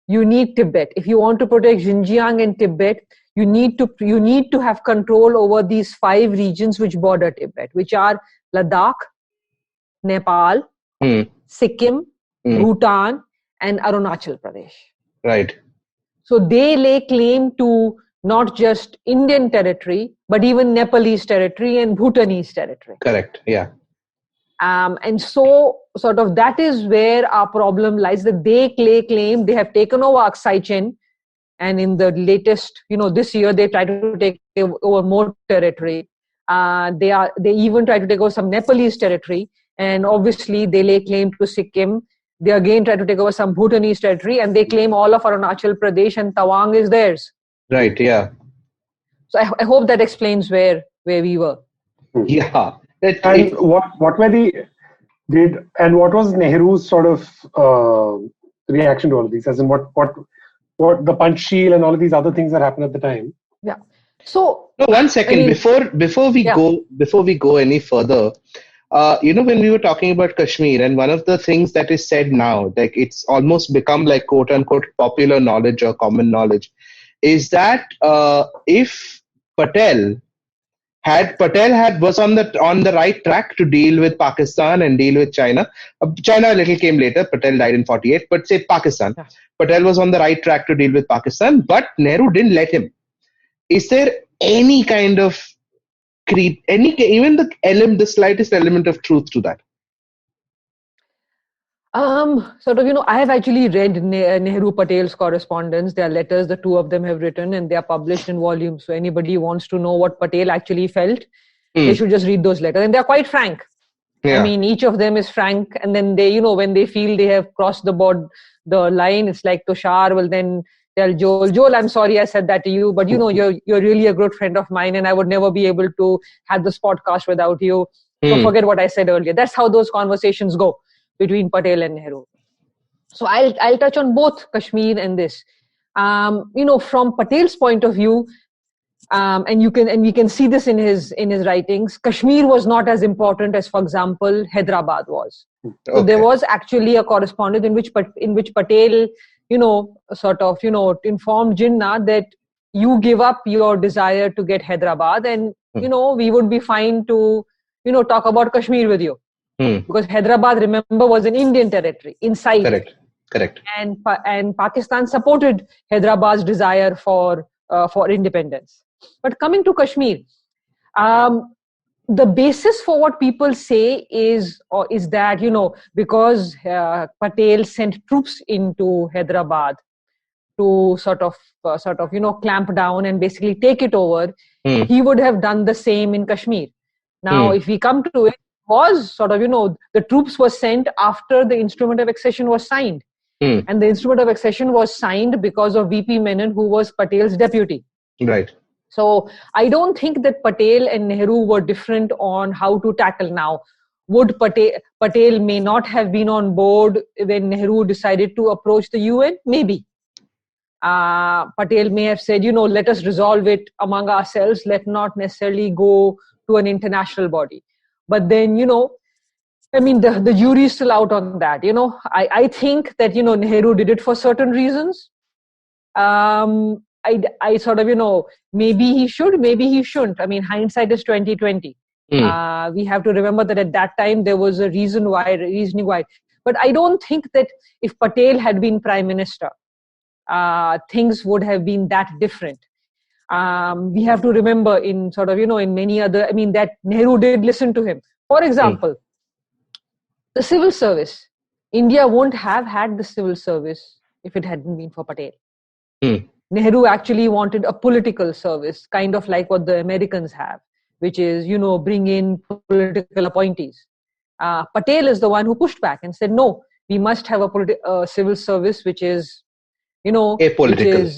S4: you need Tibet. If you want to protect Xinjiang and Tibet, you need to have control over these 5 regions which border Tibet, which are Ladakh, Nepal, Sikkim, Bhutan, and Arunachal Pradesh.
S2: Right.
S4: So they lay claim to not just Indian territory, but even Nepalese territory and Bhutanese territory.
S2: Correct. Yeah.
S4: And so that is where our problem lies, that they lay claim, they have taken over Aksai Chin, and in the latest, this year, they try to take over more territory. They even try to take over some Nepalese territory, and obviously they lay claim to Sikkim. They again try to take over some Bhutanese territory, and they claim all of Arunachal Pradesh and Tawang is theirs.
S2: Right, yeah.
S4: So I hope that explains where we were.
S2: Yeah.
S3: What was Nehru's sort of reaction to all of these? As in what the Panchsheel and all of these other things that happened at the time?
S4: Yeah. So
S2: no, 1 second, before we go any further, when we were talking about Kashmir, and one of the things that is said now, like it's almost become like quote unquote popular knowledge or common knowledge, is that if Patel was on the right track to deal with Pakistan and deal with China. China a little came later. Patel died in 48, but say Pakistan. Yeah. Patel was on the right track to deal with Pakistan, but Nehru didn't let him. Is there any kind of even the slightest element of truth to that?
S4: I have actually read Nehru Patel's correspondence. There are letters the two of them have written, and they are published in volumes. So anybody who wants to know what Patel actually felt, they should just read those letters. And they are quite frank. Yeah. I mean, each of them is frank. And then they, when they feel they have crossed the line, it's like Tushar will then tell Joel, I'm sorry I said that to you, but you're really a good friend of mine, and I would never be able to have this podcast without you. So forget what I said earlier. That's how those conversations go between Patel and Nehru. So I'll touch on both Kashmir and this. From Patel's point of view, and we can see this in his writings, Kashmir was not as important as, for example, Hyderabad was. Okay. So there was actually a correspondence in which Patel, informed Jinnah that you give up your desire to get Hyderabad, and we would be fine to talk about Kashmir with you. Because Hyderabad, remember, was an Indian territory inside.
S2: Correct.
S4: And Pakistan supported Hyderabad's desire for independence. But coming to Kashmir, the basis for what people say is that, because Patel sent troops into Hyderabad to sort of clamp down and basically take it over, he would have done the same in Kashmir. Now, if we come to it, was sort of, the troops were sent after the instrument of accession was signed. And the instrument of accession was signed because of VP Menon, who was Patel's deputy.
S2: Right.
S4: So I don't think that Patel and Nehru were different on how to tackle. Now, would Patel may not have been on board when Nehru decided to approach the UN? Maybe. Patel may have said, let us resolve it among ourselves. Let not necessarily go to an international body. But then, the jury is still out on that. I think that, Nehru did it for certain reasons. I sort of, maybe he should, maybe he shouldn't. I mean, hindsight is 2020. We have to remember that at that time there was a reasoning why. But I don't think that if Patel had been prime minister, things would have been that different. We have to remember in sort of, in many other, that Nehru did listen to him. For example, the civil service. India won't have had the civil service if it hadn't been for Patel. Nehru actually wanted a political service, kind of like what the Americans have, which is, bring in political appointees. Patel is the one who pushed back and said, no, we must have a civil service which is,
S2: apolitical.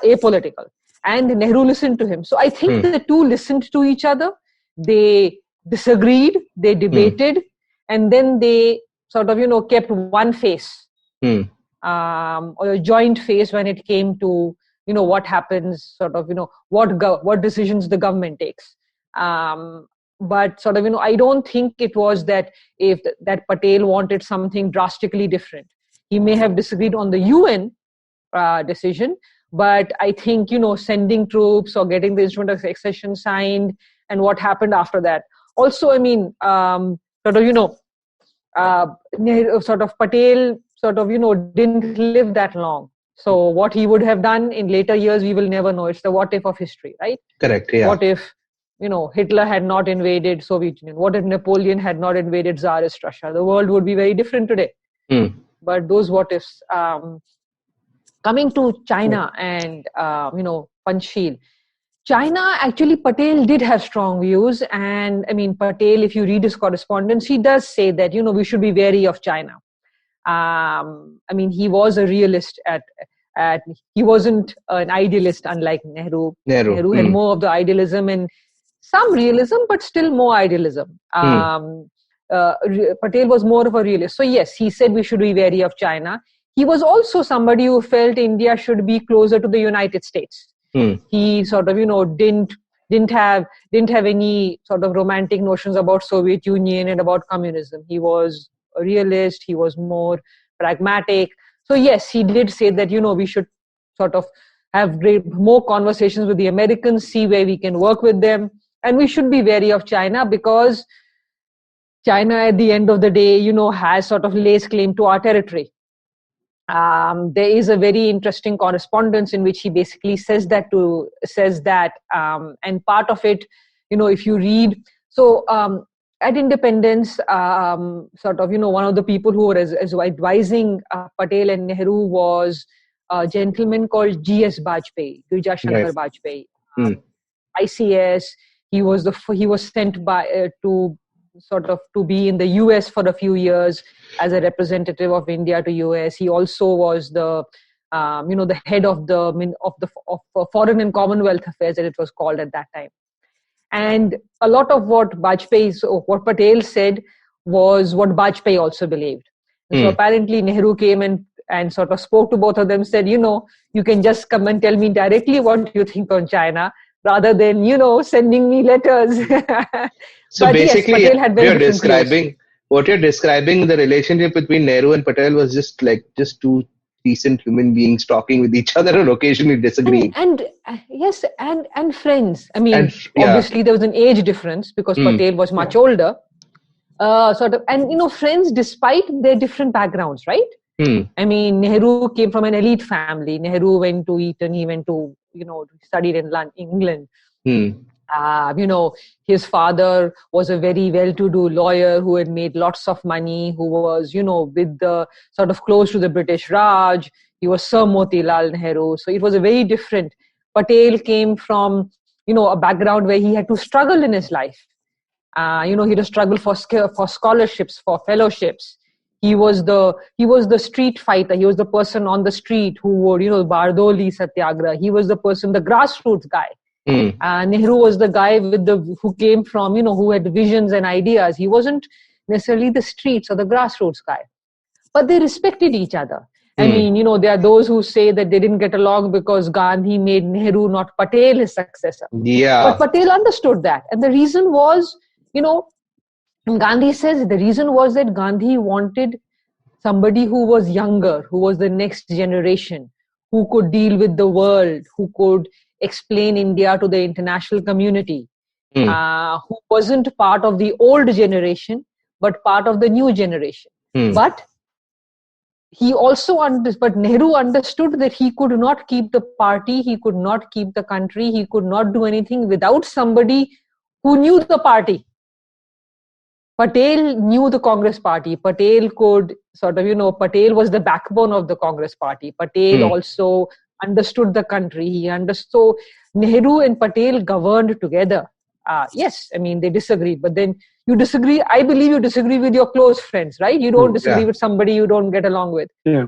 S4: Apolitical. And Nehru listened to him. So I think the two listened to each other. They disagreed, they debated, and then they sort of, kept one face, or a joint face when it came to, what happens, sort of, what decisions the government takes. But sort of, I don't think it was that that Patel wanted something drastically different. He may have disagreed on the UN decision, but I think, sending troops or getting the instrument of accession signed and what happened after that. Also, sort of Patel sort of, didn't live that long. So what he would have done in later years, we will never know. It's the what if of history, right?
S2: Correct, yeah.
S4: What if, Hitler had not invaded Soviet Union? What if Napoleon had not invaded Tsarist Russia? The world would be very different today. But those what ifs. Coming to China and, Panchsheel. China, actually, Patel did have strong views. And Patel, if you read his correspondence, he does say that, we should be wary of China. He was a realist he wasn't an idealist, unlike Nehru. Nehru had more of the idealism and some realism, but still more idealism. Patel was more of a realist. So yes, he said we should be wary of China. He was also somebody who felt India should be closer to the United States. He sort of, didn't have any sort of romantic notions about Soviet Union and about communism. He was a realist. He was more pragmatic. So yes, he did say that, we should sort of have more conversations with the Americans, see where we can work with them. And we should be wary of China because China at the end of the day, has sort of lays claim to our territory. There is a very interesting correspondence in which he basically says that, and part of it, if you read, so at independence, sort of, one of the people who were advising Patel and Nehru was a gentleman called G.S. Bajpayee, Girija Shankar Bajpayee, ICS. He was sent to be in the US for a few years as a representative of India to US. He also was the head of the Foreign and Commonwealth Affairs, that it was called at that time. And a lot of what Patel said was what Bajpayee also believed. So apparently Nehru came and sort of spoke to both of them, said, you can just come and tell me directly what you think on China, rather than, sending me letters.
S2: So
S4: but
S2: basically,
S4: yes, Patel had very
S2: what you're describing, the relationship between Nehru and Patel was just two decent human beings talking with each other and occasionally disagreeing.
S4: And friends. Obviously there was an age difference because Patel was much older. And friends despite their different backgrounds, right? I mean, Nehru came from an elite family. Nehru went to Eton. He went to, studied in England. His father was a very well-to-do lawyer who had made lots of money, who was, with the sort of close to the British Raj. He was Sir Motilal Nehru. So it was a very different. Patel came from, a background where he had to struggle in his life. He had to struggle for scholarships, for fellowships. He was the street fighter. He was the person on the street who would, Bardoli Satyagraha. He was the person, the grassroots guy. Nehru was the guy who came from, who had visions and ideas. He wasn't necessarily the streets or the grassroots guy, but they respected each other. I mean, there are those who say that they didn't get along because Gandhi made Nehru, not Patel, his successor.
S2: Yeah.
S4: But Patel understood that. And the reason was, Gandhi says the reason was that Gandhi wanted somebody who was younger, who was the next generation, who could deal with the world, who could explain India to the international community, who wasn't part of the old generation, but part of the new generation. But he also but Nehru understood that he could not keep the party, he could not keep the country, he could not do anything without somebody who knew the party. Patel knew the Congress party. Patel could Patel was the backbone of the Congress party. Patel also understood the country. He understood. So Nehru and Patel governed together. Yes, I mean, they disagreed, but then you disagree. I believe you disagree with your close friends, right? You don't disagree with somebody you don't get along with.
S3: Yeah.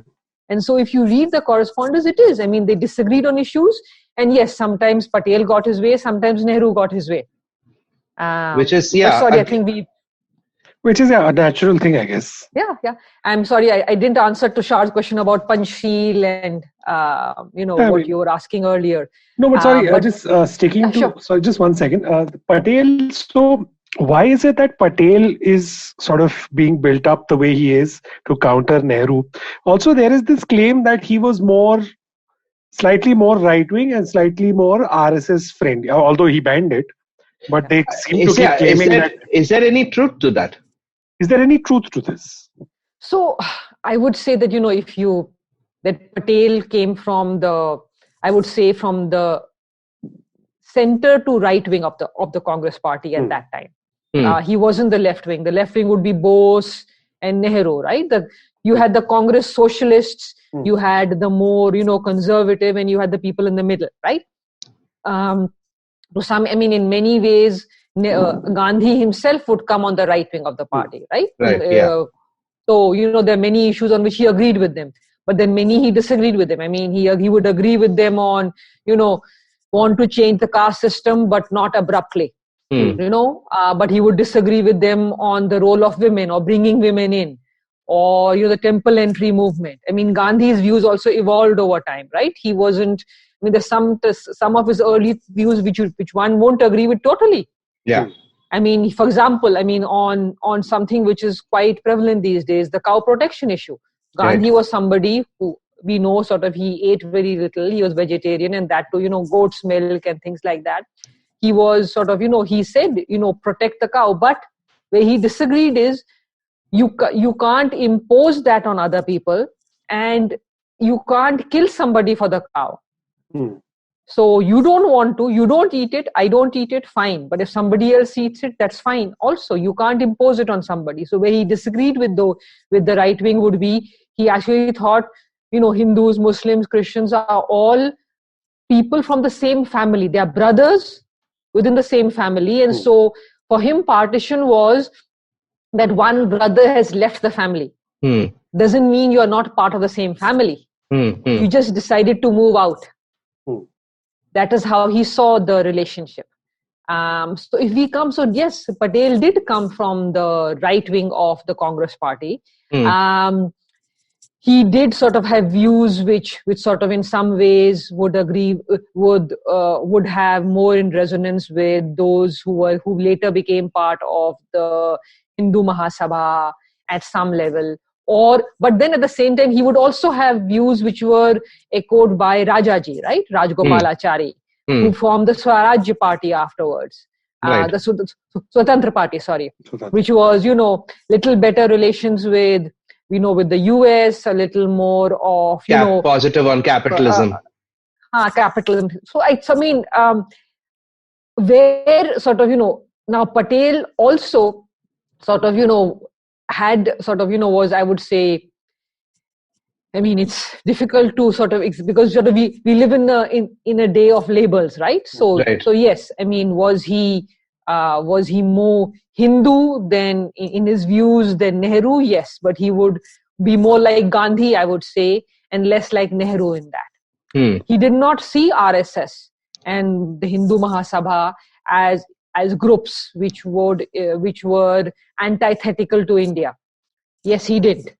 S4: And so if you read the correspondence, it is. I mean, they disagreed on issues. And yes, sometimes Patel got his way, sometimes Nehru got his way.
S2: Which is, I
S4: think we...
S3: Which is a natural thing, I guess.
S4: Yeah. I'm sorry, I didn't answer Tushar's question about Panchsheel and, what you were asking earlier.
S3: No, but sorry, just sticking to... Sure. Sorry, just 1 second. Patel, so why is it that Patel is sort of being built up the way he is to counter Nehru? Also, there is this claim that he was slightly more right-wing and slightly more RSS friendly, although he banned it. But they seem to keep claiming that...
S2: Is there any truth to that?
S3: Is there any truth to this?
S4: So I would say that, that Patel came from the center to right wing of the Congress party at that time. He wasn't the left wing. The left wing would be Bose and Nehru, right? You had the Congress socialists, you had the more, conservative, and you had the people in the middle, right? In many ways, Gandhi himself would come on the right wing of the party, right? So, there are many issues on which he agreed with them, but then many he disagreed with them. I mean, he would agree with them on, want to change the caste system, but not abruptly, but he would disagree with them on the role of women or bringing women in, or, the temple entry movement. I mean, Gandhi's views also evolved over time, right? He wasn't, there's some of his early views which one won't agree with totally.
S2: Yeah.
S4: I mean, for example, on something which is quite prevalent these days, the cow protection issue. Gandhi was somebody who we know he ate very little. He was vegetarian, and that too, goat's milk and things like that. He was he said, protect the cow. But where he disagreed is you can't impose that on other people, and you can't kill somebody for the cow. So you don't want to, you don't eat it, I don't eat it, fine. But if somebody else eats it, that's fine. Also, you can't impose it on somebody. So where he disagreed with the right wing would be, he actually thought, Hindus, Muslims, Christians are all people from the same family. They are brothers within the same family. And so for him, partition was that one brother has left the family. Doesn't mean you are not part of the same family. You just decided to move out. That is how he saw the relationship. So if we come, so yes, Patel did come from the right wing of the Congress party. He did have views which in some ways would agree, would have more in resonance with those who later became part of the Hindu Mahasabha at some level. But then at the same time, he would also have views which were echoed by Rajaji, right? Rajgopalachari, who formed the Swarajya party afterwards.
S2: Right.
S4: the Swatantra Party, which was, little better relations with, with the US, a little more of,
S2: positive on capitalism.
S4: Capitalism. So where sort of, now Patel also sort of, had sort of, was, I would say, it's difficult to sort of, because sort of we live in a day of labels, right? So,
S2: right.
S4: So yes, was he more Hindu than in his views than Nehru? Yes, but he would be more like Gandhi, I would say, and less like Nehru in that. He did not see RSS and the Hindu Mahasabha as groups which were antithetical to India. Yes, he did.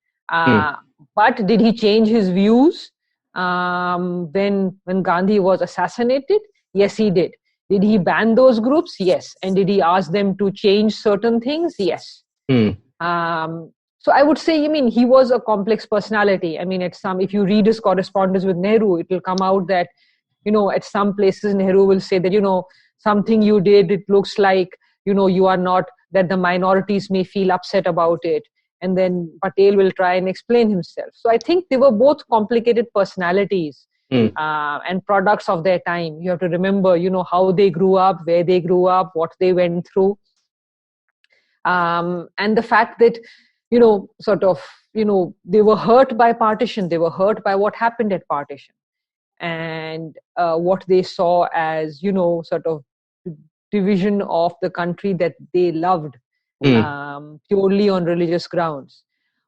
S4: But did he change his views when Gandhi was assassinated? Yes, he did. Did he ban those groups? Yes. And did he ask them to change certain things? Yes. So I would say, he was a complex personality. If you read his correspondence with Nehru, it will come out that, at some places Nehru will say that, something you did, it looks like, you are not, that the minorities may feel upset about it. And then Patel will try and explain himself. So I think they were both complicated personalities and products of their time. You have to remember, how they grew up, where they grew up, what they went through. And the fact that, they were hurt by partition. They were hurt by what happened at partition. And what they saw as, sort of division of the country that they loved. Purely on religious grounds.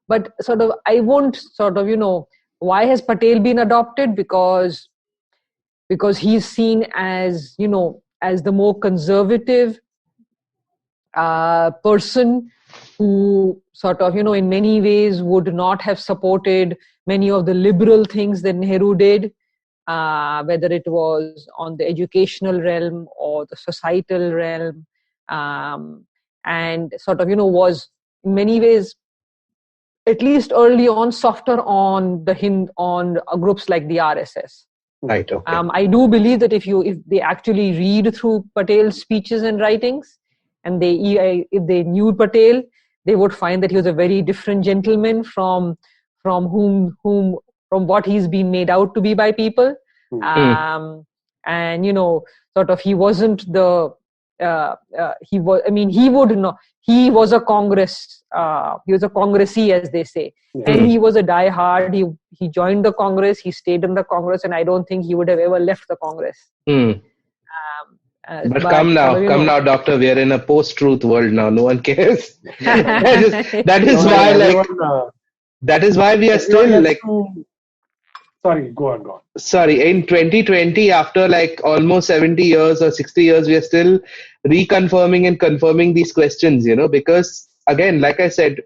S4: But sort of, I won't sort of, why has Patel been adopted? Because he's seen as, as the more conservative person who sort of, in many ways would not have supported many of the liberal things that Nehru did, whether it was on the educational realm or the societal realm. And sort of, was in many ways, at least early on, softer on on groups like the RSS.
S2: Right. Okay.
S4: I do believe that if they actually read through Patel's speeches and writings, and if they knew Patel, they would find that he was a very different gentleman from what he's been made out to be by people. And sort of, he wasn't the. He was. He would not. He was a Congress. He was a Congressee, as they say, and he was a diehard. He joined the Congress. He stayed in the Congress, and I don't think he would have ever left the Congress.
S2: But come now, Doctor. We are in a post-truth world now. No one cares. that is why we are still like.
S3: Sorry, go on.
S2: Sorry, in 2020, after like almost 70 years or 60 years, we are still reconfirming and confirming these questions, because again, like I said,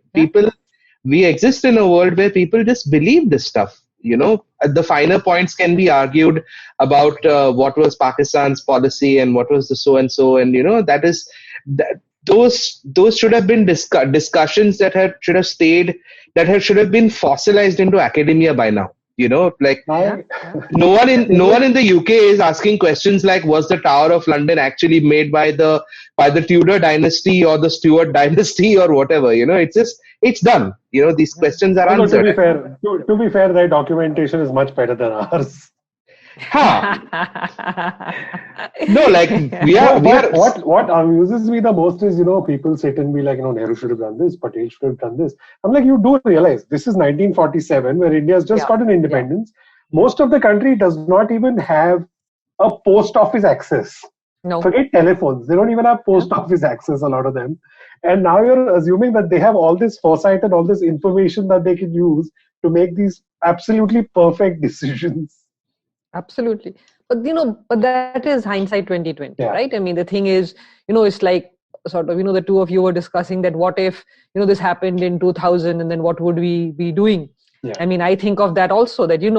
S2: we exist in a world where people just believe this stuff, The finer points can be argued about what was Pakistan's policy and what was the so-and-so, and, those should have been discussions that should have been fossilized into academia by now. No one in the UK is asking questions like, was the Tower of London actually made by the Tudor dynasty or the Stuart dynasty or whatever? It's done. These questions are answered.
S3: To be fair, their documentation is much better than ours.
S2: No, like
S3: what amuses me the most is, people sit and be like, Nehru should have done this, Patel should have done this. I'm like, you do realize this is 1947 where India has just gotten independence. Most of the country does not even have a post office access.
S4: No.
S3: Forget telephones. They don't even have post office access, a lot of them. And now you're assuming that they have all this foresight and all this information that they can use to make these absolutely perfect decisions.
S4: Absolutely. But that is hindsight 2020, right? The thing is, it's like sort of, the two of you were discussing that what if, this happened in 2000 and then what would we be doing?
S3: Yeah.
S4: I think of that also that, we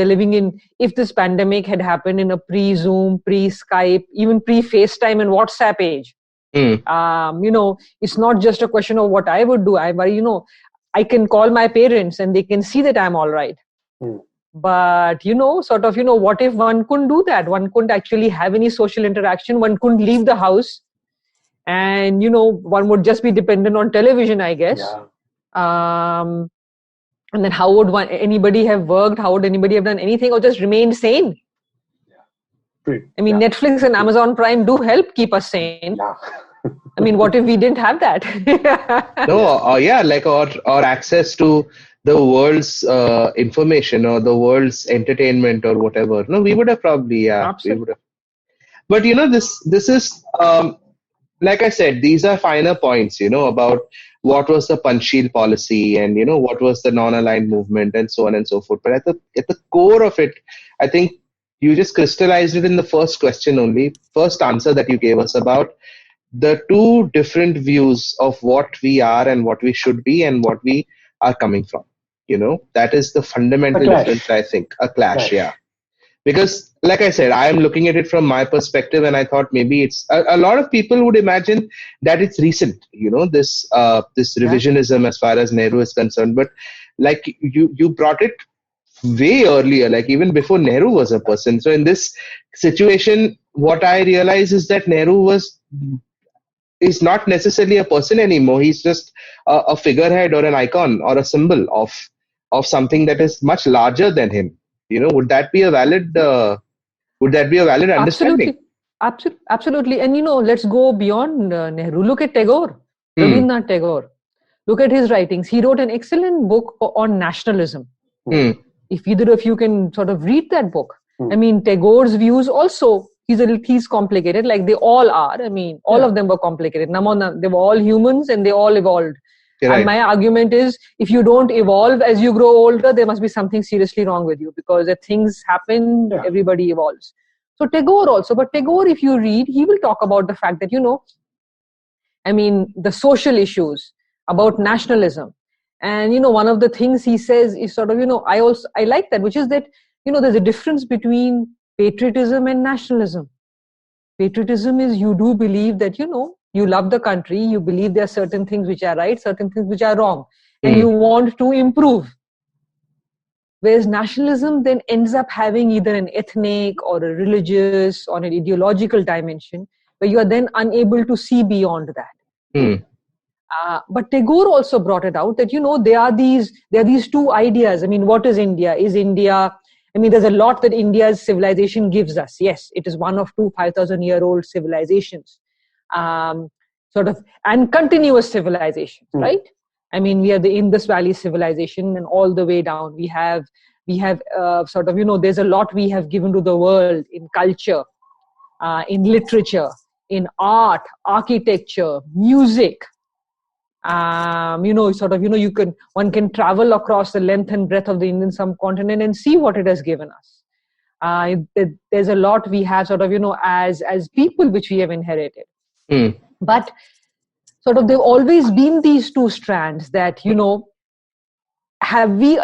S4: are living in, if this pandemic had happened in a pre-Zoom, pre-Skype, even pre-FaceTime and WhatsApp age, it's not just a question of what I would do. I can call my parents and they can see that I'm all right. But, what if one couldn't do that? One couldn't actually have any social interaction. One couldn't leave the house. and one would just be dependent on television, I guess. And then how would anybody have worked? How would anybody have done anything, or just remained sane? I mean, Netflix and Amazon Prime do help keep us sane. I mean, what if we didn't have that?
S2: or access to the world's information or the world's entertainment or whatever. No, we would have probably,
S4: Absolutely.
S2: We would have. But this is like I said, these are finer points, about what was the Panchsheel policy and what was the non-aligned movement and so on and so forth. But at the core of it, I think you just crystallized it in the first answer that you gave us about the two different views of what we are and what we should be and what we are coming from. That is the fundamental difference, I think. A clash, yeah. Because, like I said, I am looking at it from my perspective, and I thought maybe it's a lot of people would imagine that it's recent, this revisionism as far as Nehru is concerned. But like you brought it way earlier, like even before Nehru was a person. So in this situation, what I realize is that Nehru is not necessarily a person anymore. He's just a figurehead or an icon or a symbol of something that is much larger than him. Would that be a valid understanding?
S4: Absolutely. And let's go beyond Nehru. Look at Tagore, Rabindranath Tagore. Look at his writings. He wrote an excellent book on nationalism. If either of you can sort of read that book. I mean, Tagore's views also, he's complicated, like they all are. I mean, all of them were complicated. They were all humans and they all evolved. Right. And my argument is, if you don't evolve as you grow older, there must be something seriously wrong with you, because if things happen, everybody evolves. So Tagore also, but Tagore, if you read, he will talk about the fact that, the social issues, about nationalism. And, one of the things he says is sort of, I like that, which is that, there's a difference between patriotism and nationalism. Patriotism is you do believe that, you love the country, you believe there are certain things which are right, certain things which are wrong, and you want to improve. Whereas nationalism then ends up having either an ethnic or a religious or an ideological dimension, where you are then unable to see beyond that. But Tagore also brought it out that, there are these two ideas. I mean, what is India? Is India... there's a lot that India's civilization gives us. Yes, it is one of two 5,000-year-old civilizations. And continuous civilization, right? We are the Indus Valley civilization, and all the way down we have there's a lot we have given to the world in culture, in literature, in art, architecture, music. One can travel across the length and breadth of the Indian subcontinent and see what it has given us. There's a lot we have as people which we have inherited. But there've always been these two strands that, have we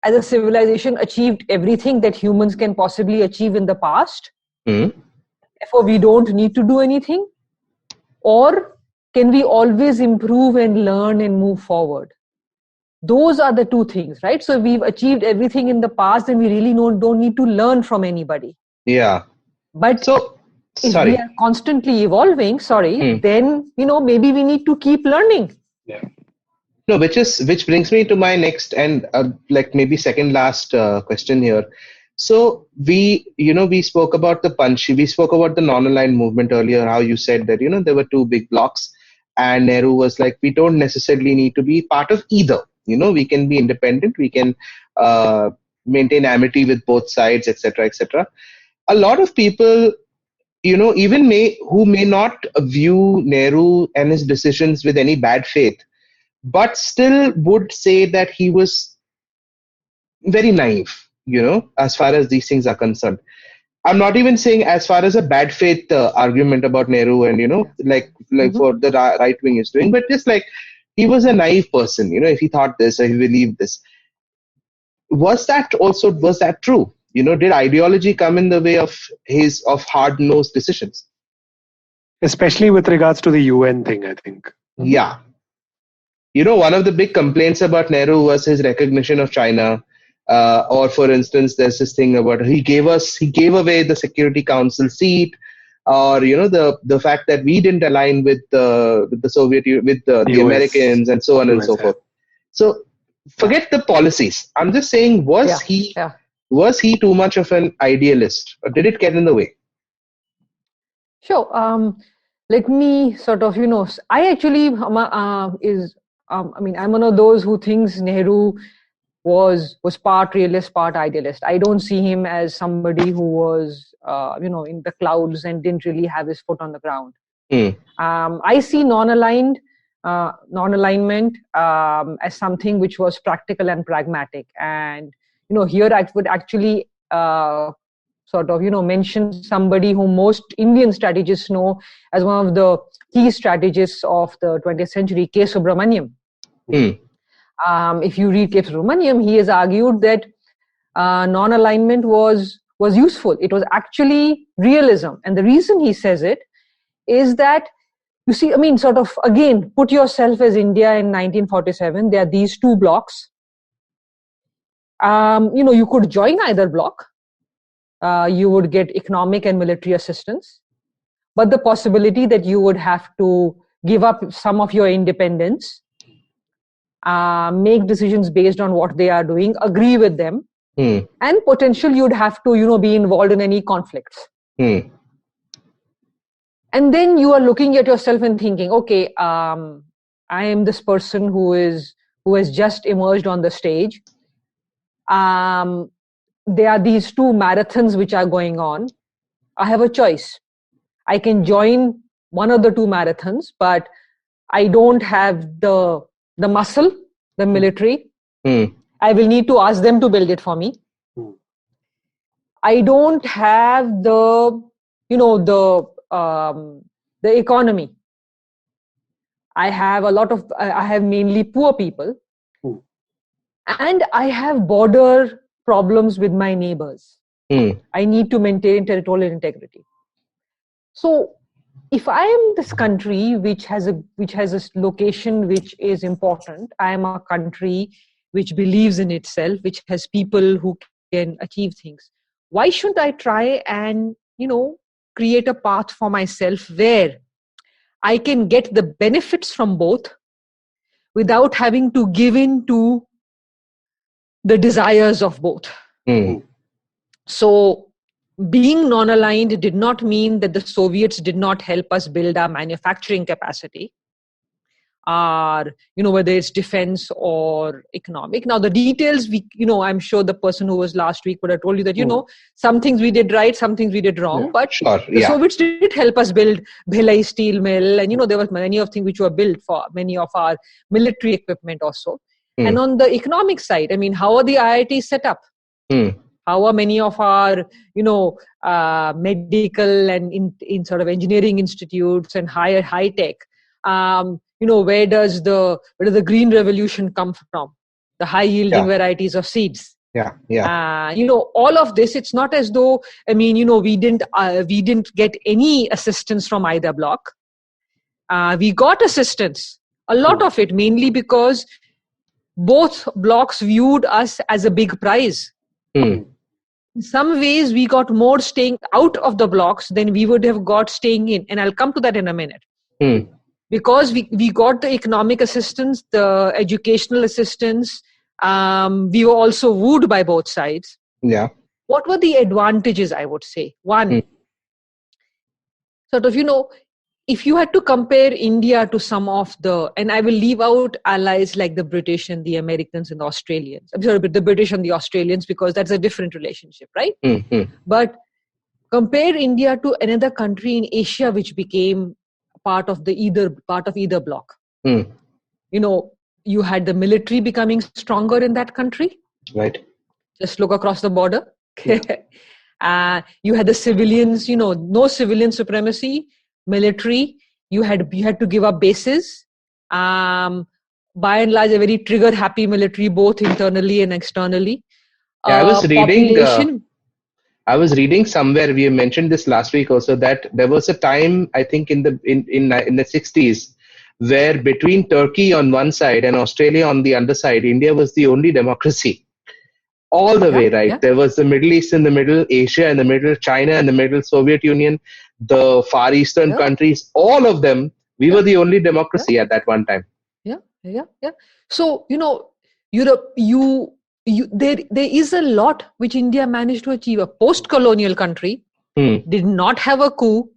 S4: as a civilization achieved everything that humans can possibly achieve in the past? Therefore, we don't need to do anything? Or can we always improve and learn and move forward? Those are the two things, right? So we've achieved everything in the past, and we really don't need to learn from anybody.
S2: Yeah.
S4: But if we are constantly evolving, then, maybe we need to keep learning.
S3: Yeah.
S2: No, which brings me to my next and maybe second last question here. So we spoke about the Panchsheel, we spoke about the non-aligned movement earlier, how you said that, there were two big blocks, and Nehru was like, we don't necessarily need to be part of either. We can be independent, we can maintain amity with both sides, etc., etc. A lot of people, even who may not view Nehru and his decisions with any bad faith, but still would say that he was very naive, as far as these things are concerned. I'm not even saying as far as a bad faith argument about Nehru and, for the right wing is doing, but just like he was a naive person, if he thought this or he believed this. Was that true? Did ideology come in the way of hard-nosed decisions?
S3: Especially with regards to the UN thing, I think.
S2: Yeah. One of the big complaints about Nehru was his recognition of China. Or for instance, there's this thing about he gave away the Security Council seat. or the fact that we didn't align with the Soviet with the Americans and so on and so forth. So forget the policies. I'm just saying, was he too much of an idealist, or did it get in the way?
S4: Sure. Let me sort of, I actually I'm one of those who thinks Nehru was part realist, part idealist. I don't see him as somebody who was, in the clouds and didn't really have his foot on the ground. I see non-alignment as something which was practical and pragmatic. And, here I would actually mention somebody who most Indian strategists know as one of the key strategists of the 20th century, K. Subramaniam. If you read K. Subramaniam, he has argued that non-alignment was useful. It was actually realism. And the reason he says it is that, you see, again, put yourself as India in 1947. There are these two blocks. You could join either block. You would get economic and military assistance. But the possibility that you would have to give up some of your independence, make decisions based on what they are doing, agree with them, and potentially you'd have to, be involved in any conflicts. And then you are looking at yourself and thinking, okay, I am this person who has just emerged on the stage. There are these two marathons which are going on. I have a choice. I can join one of the two marathons, but I don't have the muscle, the military. I will need to ask them to build it for me. I don't have the economy. I have mainly poor people. And I have border problems with my neighbors. I need to maintain territorial integrity. So if I am this country which has a location which is important, I am a country which believes in itself, which has people who can achieve things. Why shouldn't I try and, create a path for myself where I can get the benefits from both without having to give in to the desires of both? So being non-aligned did not mean that the Soviets did not help us build our manufacturing capacity, or, whether it's defense or economic. Now, the details, I'm sure the person who was last week would have told you that, some things we did right, some things we did wrong. But the Soviets did help us build Bhilai steel mill. And, there were many of things which were built for many of our military equipment also. And on the economic side, how are the IITs set up? How are many of our, medical and in sort of engineering institutes and high tech? Where does the green revolution come from? The high yielding varieties of seeds. All of this. It's not as though we didn't get any assistance from either bloc. We got assistance, a lot of it, mainly because both blocs viewed us as a big prize. In some ways, we got more staying out of the blocs than we would have got staying in. And I'll come to that in a minute. Because we got the economic assistance, the educational assistance, we were also wooed by both sides. What were the advantages, I would say? One, sort of, if you had to compare India to some of and I will leave out allies like the British and the Americans and the Australians. I'm sorry, but the British and the Australians, because that's a different relationship, right? But compare India to another country in Asia which became part of either bloc. You had the military becoming stronger in that country.
S2: Right.
S4: Just look across the border. You had the civilians, no civilian supremacy. Military, you had to give up bases. By and large, a very trigger-happy military, both internally and externally.
S2: I was reading somewhere. We mentioned this last week also, that there was a time, I think in the 60s, where between Turkey on one side and Australia on the other side, India was the only democracy. All the way, right? There was the Middle East in the middle, Asia in the middle, China in the middle, Soviet Union. the Far Eastern countries, all of them, we were the only democracy at that one time.
S4: Yeah. So, Europe, there is a lot which India managed to achieve. A post-colonial country did not have a coup.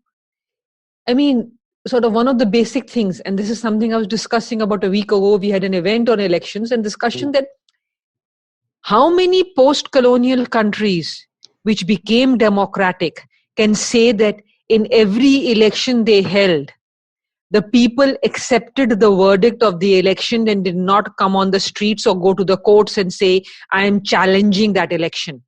S4: I mean, sort of one of the basic things, and this is something I was discussing about a week ago. We had an event on elections and discussion that how many post-colonial countries which became democratic can say that in every election they held, the people accepted the verdict of the election and did not come on the streets or go to the courts and say, I am challenging that election.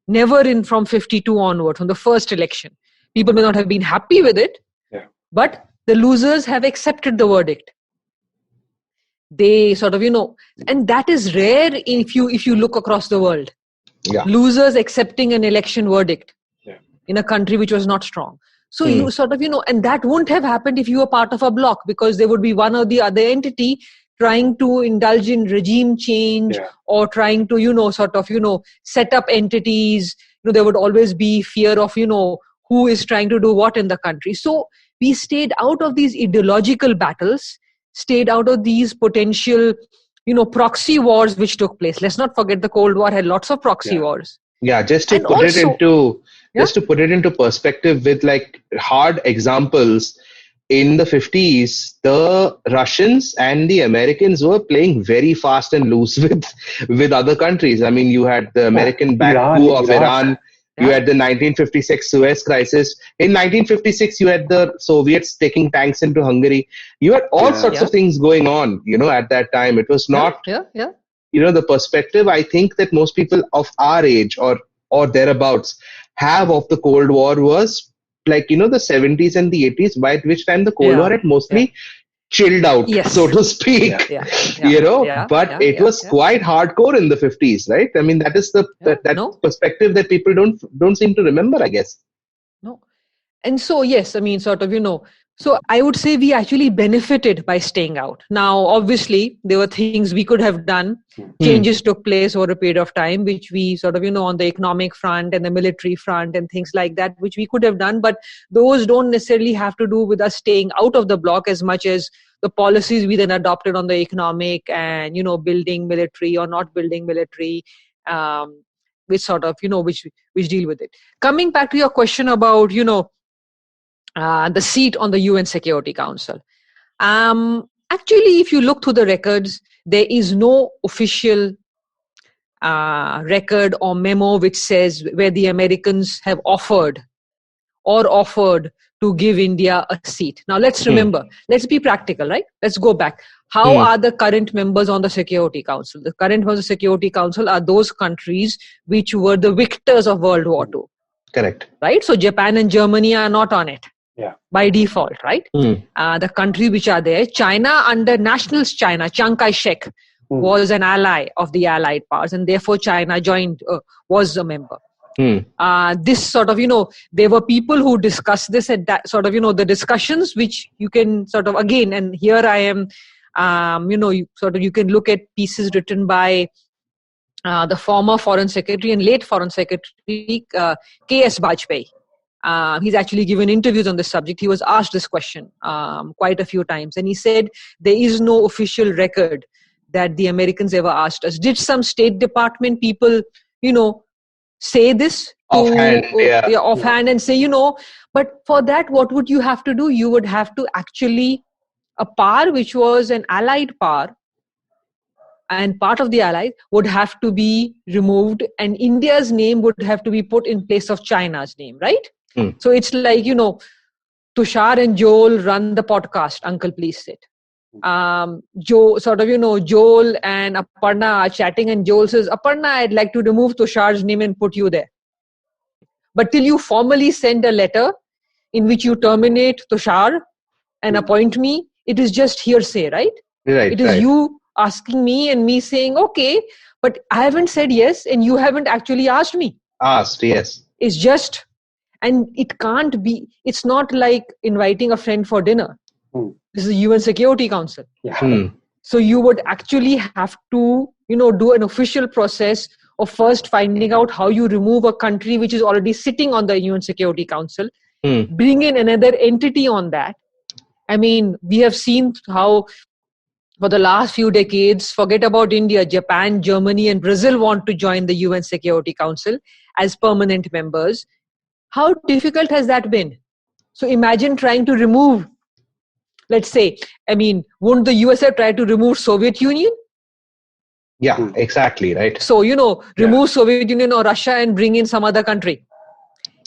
S4: Never from 52 onward, from the first election. People may not have been happy with it, but the losers have accepted the verdict. They sort of, and that is rare if you look across the world. Losers accepting an election verdict in a country which was not strong. So you sort of, and that wouldn't have happened if you were part of a bloc, because there would be one or the other entity trying to indulge in regime change or trying to, set up entities. There would always be fear of, who is trying to do what in the country. So we stayed out of these ideological battles, stayed out of these potential, proxy wars which took place. Let's not forget the Cold War had lots of proxy wars.
S2: Yeah, just to put it into perspective with like hard examples, in the 50s, the Russians and the Americans were playing very fast and loose with other countries. I mean, you had the American-backed coup of Iran. You had the 1956 Suez crisis. In 1956, you had the Soviets taking tanks into Hungary. You had all sorts of things going on, at that time. It was not, the perspective I think that most people of our age or thereabouts have of the Cold War was like, the 70s and the 80s, by which time the Cold War had mostly chilled out, so to speak, but it was quite hardcore in the 50s, right? I mean, that is the perspective that people don't seem to remember, I guess.
S4: No. And so, yes, I mean, sort of, so I would say we actually benefited by staying out. Now, obviously, there were things we could have done. Changes took place over a period of time, which we sort of, on the economic front and the military front and things like that, which we could have done. But those don't necessarily have to do with us staying out of the bloc as much as the policies we then adopted on the economic and, building military or not building military, which sort of, which deal with it. Coming back to your question about, the seat on the UN Security Council. Actually, if you look through the records, there is no official record or memo which says where the Americans have offered to give India a seat. Now, let's remember, let's be practical, right? Let's go back. How are the current members on the Security Council? The current members of the Security Council are those countries which were the victors of World War II.
S2: Correct.
S4: Right? So Japan and Germany are not on it. By default, right? The countries which are there, China under nationalist China, Chiang Kai-shek was an ally of the Allied powers, and therefore China joined, was a member. This sort of, there were people who discussed this at that sort of, the discussions which you can sort of, again, and here I am, you can look at pieces written by the former Foreign Secretary and late Foreign Secretary, K.S. Bajpai. He's actually given interviews on this subject. He was asked this question quite a few times. And he said, there is no official record that the Americans ever asked us. Did some State Department people, say this? Offhand and say, but for that, what would you have to do? You would have to actually, a power which was an allied power and part of the allies would have to be removed, and India's name would have to be put in place of China's name, right? So it's like, Tushar and Joel run the podcast, Uncle Please Sit. Joel and Aparna are chatting and Joel says, Aparna, I'd like to remove Tushar's name and put you there. But till you formally send a letter in which you terminate Tushar and appoint me, it is just hearsay, right? It is you asking me and me saying, okay, but I haven't said yes and you haven't actually asked me.
S2: Yes.
S4: It's just... And it can't be, it's not like inviting a friend for dinner. This is the UN Security Council. So you would actually have to, do an official process of first finding out how you remove a country which is already sitting on the UN Security Council, bring in another entity on that. I mean, we have seen how for the last few decades, forget about India, Japan, Germany, and Brazil want to join the UN Security Council as permanent members. How difficult has that been? So imagine trying to remove, let's say, I mean, wouldn't the USA try to remove Soviet Union?
S2: Yeah, exactly, right.
S4: So, remove Soviet Union or Russia and bring in some other country.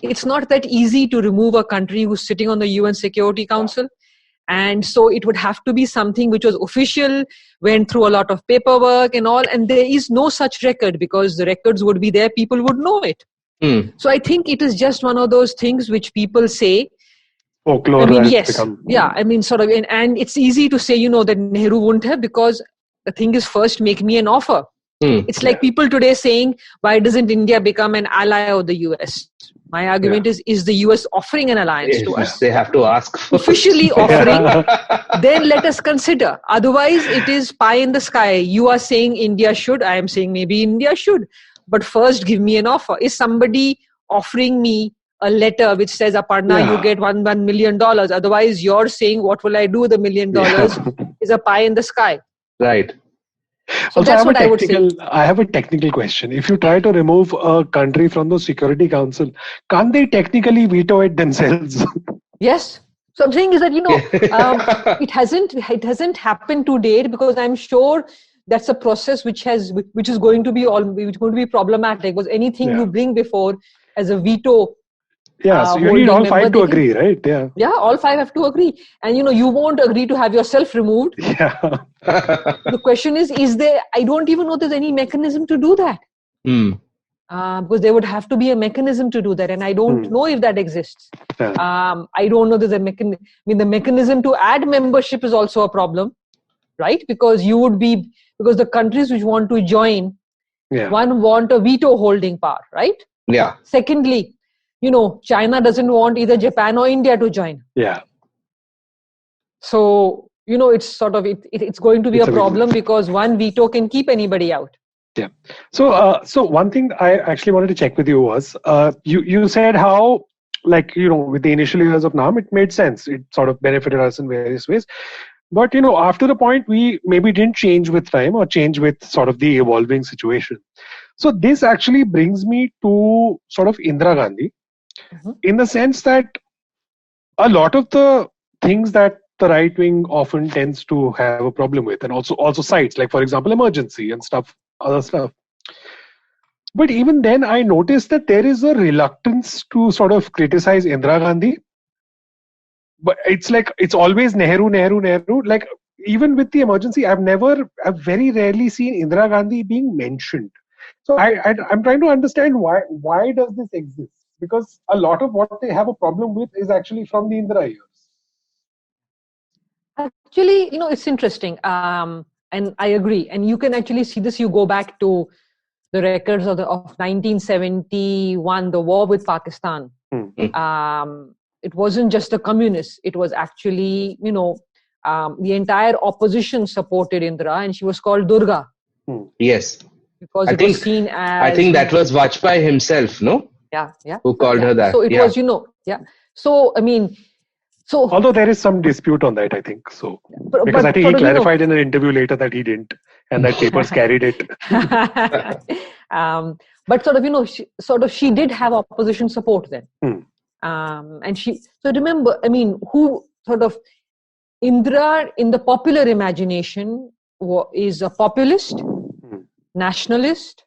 S4: It's not that easy to remove a country who's sitting on the UN Security Council. And so it would have to be something which was official, went through a lot of paperwork and all. And there is no such record because the records would be there. People would know it. So I think it is just one of those things which people say.
S3: Folklore.
S4: I mean, yes. I mean, sort of. And it's easy to say, that Nehru wouldn't have, because the thing is, first make me an offer. It's like people today saying, why doesn't India become an ally of the US? My argument is the US offering an alliance to us?
S2: They have to ask first.
S4: Officially offering, then let us consider. Otherwise, it is pie in the sky. You are saying India should, I am saying maybe India should. But first, give me an offer. Is somebody offering me a letter which says, Aparna, you get $1 million. Otherwise, you're saying, what will I do with $1 million? Is a pie in the sky.
S2: Right.
S4: So
S3: also,
S4: that's what I would say.
S3: I have a technical question. If you try to remove a country from the Security Council, can't they technically veto it themselves?
S4: Yes. So I'm saying is that, it hasn't happened to date, because I'm sure that's a process which is going to be problematic. Because anything you bring before as a veto.
S3: Yeah, so you need all five to agree, right?
S4: Yeah, all five have to agree. And you won't agree to have yourself removed.
S3: Yeah.
S4: The question is there, I don't even know there's any mechanism to do that. Because there would have to be a mechanism to do that. And I don't know if that exists. I don't know there's a mechanism. I mean, the mechanism to add membership is also a problem, right? Because because the countries which want to join, one want a veto holding power, right?
S2: Yeah.
S4: Secondly, China doesn't want either Japan or India to join.
S3: Yeah.
S4: So, it's sort of, it's going to be a problem because one veto can keep anybody out.
S3: Yeah. So one thing I actually wanted to check with you was, you said how, with the initial years of NAM, it made sense. It sort of benefited us in various ways. But, after the point, we maybe didn't change with time or change with sort of the evolving situation. So this actually brings me to sort of Indira Gandhi. In the sense that a lot of the things that the right wing often tends to have a problem with, and also cites, like for example emergency and other stuff. But even then I noticed that there is a reluctance to sort of criticize Indira Gandhi. But it's always Nehru. Like even with the emergency, I've very rarely seen Indira Gandhi being mentioned. So I'm trying to understand why does this exist? Because a lot of what they have a problem with is actually from the Indira years.
S4: Actually, it's interesting. And I agree. And you can actually see this. You go back to the records of 1971, the war with Pakistan. It wasn't just the communists. It was actually, the entire opposition supported Indira, and she was called Durga.
S2: Yes.
S4: Because it was seen as...
S2: I think that was Vajpayee himself, no?
S4: Yeah.
S2: Who called her that.
S4: So it was, So, I mean...
S3: Although there is some dispute on that, I think. So because I think he clarified in an interview later that he didn't, and that papers carried it.
S4: But she did have opposition support then. And so remember, I mean, who sort of... Indira, in the popular imagination, is a populist, nationalist,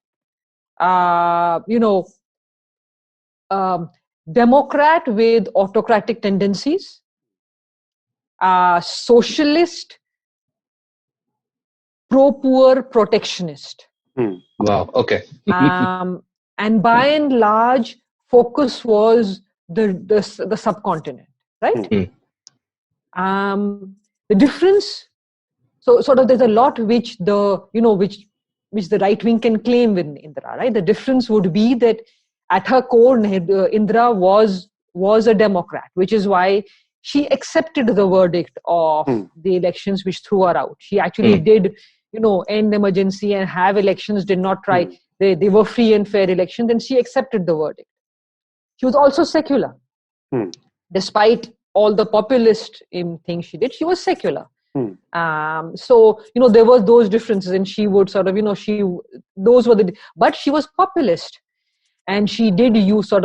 S4: democrat with autocratic tendencies, socialist, pro-poor, protectionist.
S2: Wow, okay.
S4: And by and large, focus was the subcontinent, right? The difference, so sort of there's a lot which which the right wing can claim with Indira, right? The difference would be that at her core, Indira was a Democrat, which is why she accepted the verdict of the elections which threw her out. She actually did, end emergency and have elections, did not try. they were free and fair elections, and she accepted the verdict. She was also secular. Despite all the populist things she did, she was secular. So, there were those differences, and she would sort of, but she was populist. And she did use her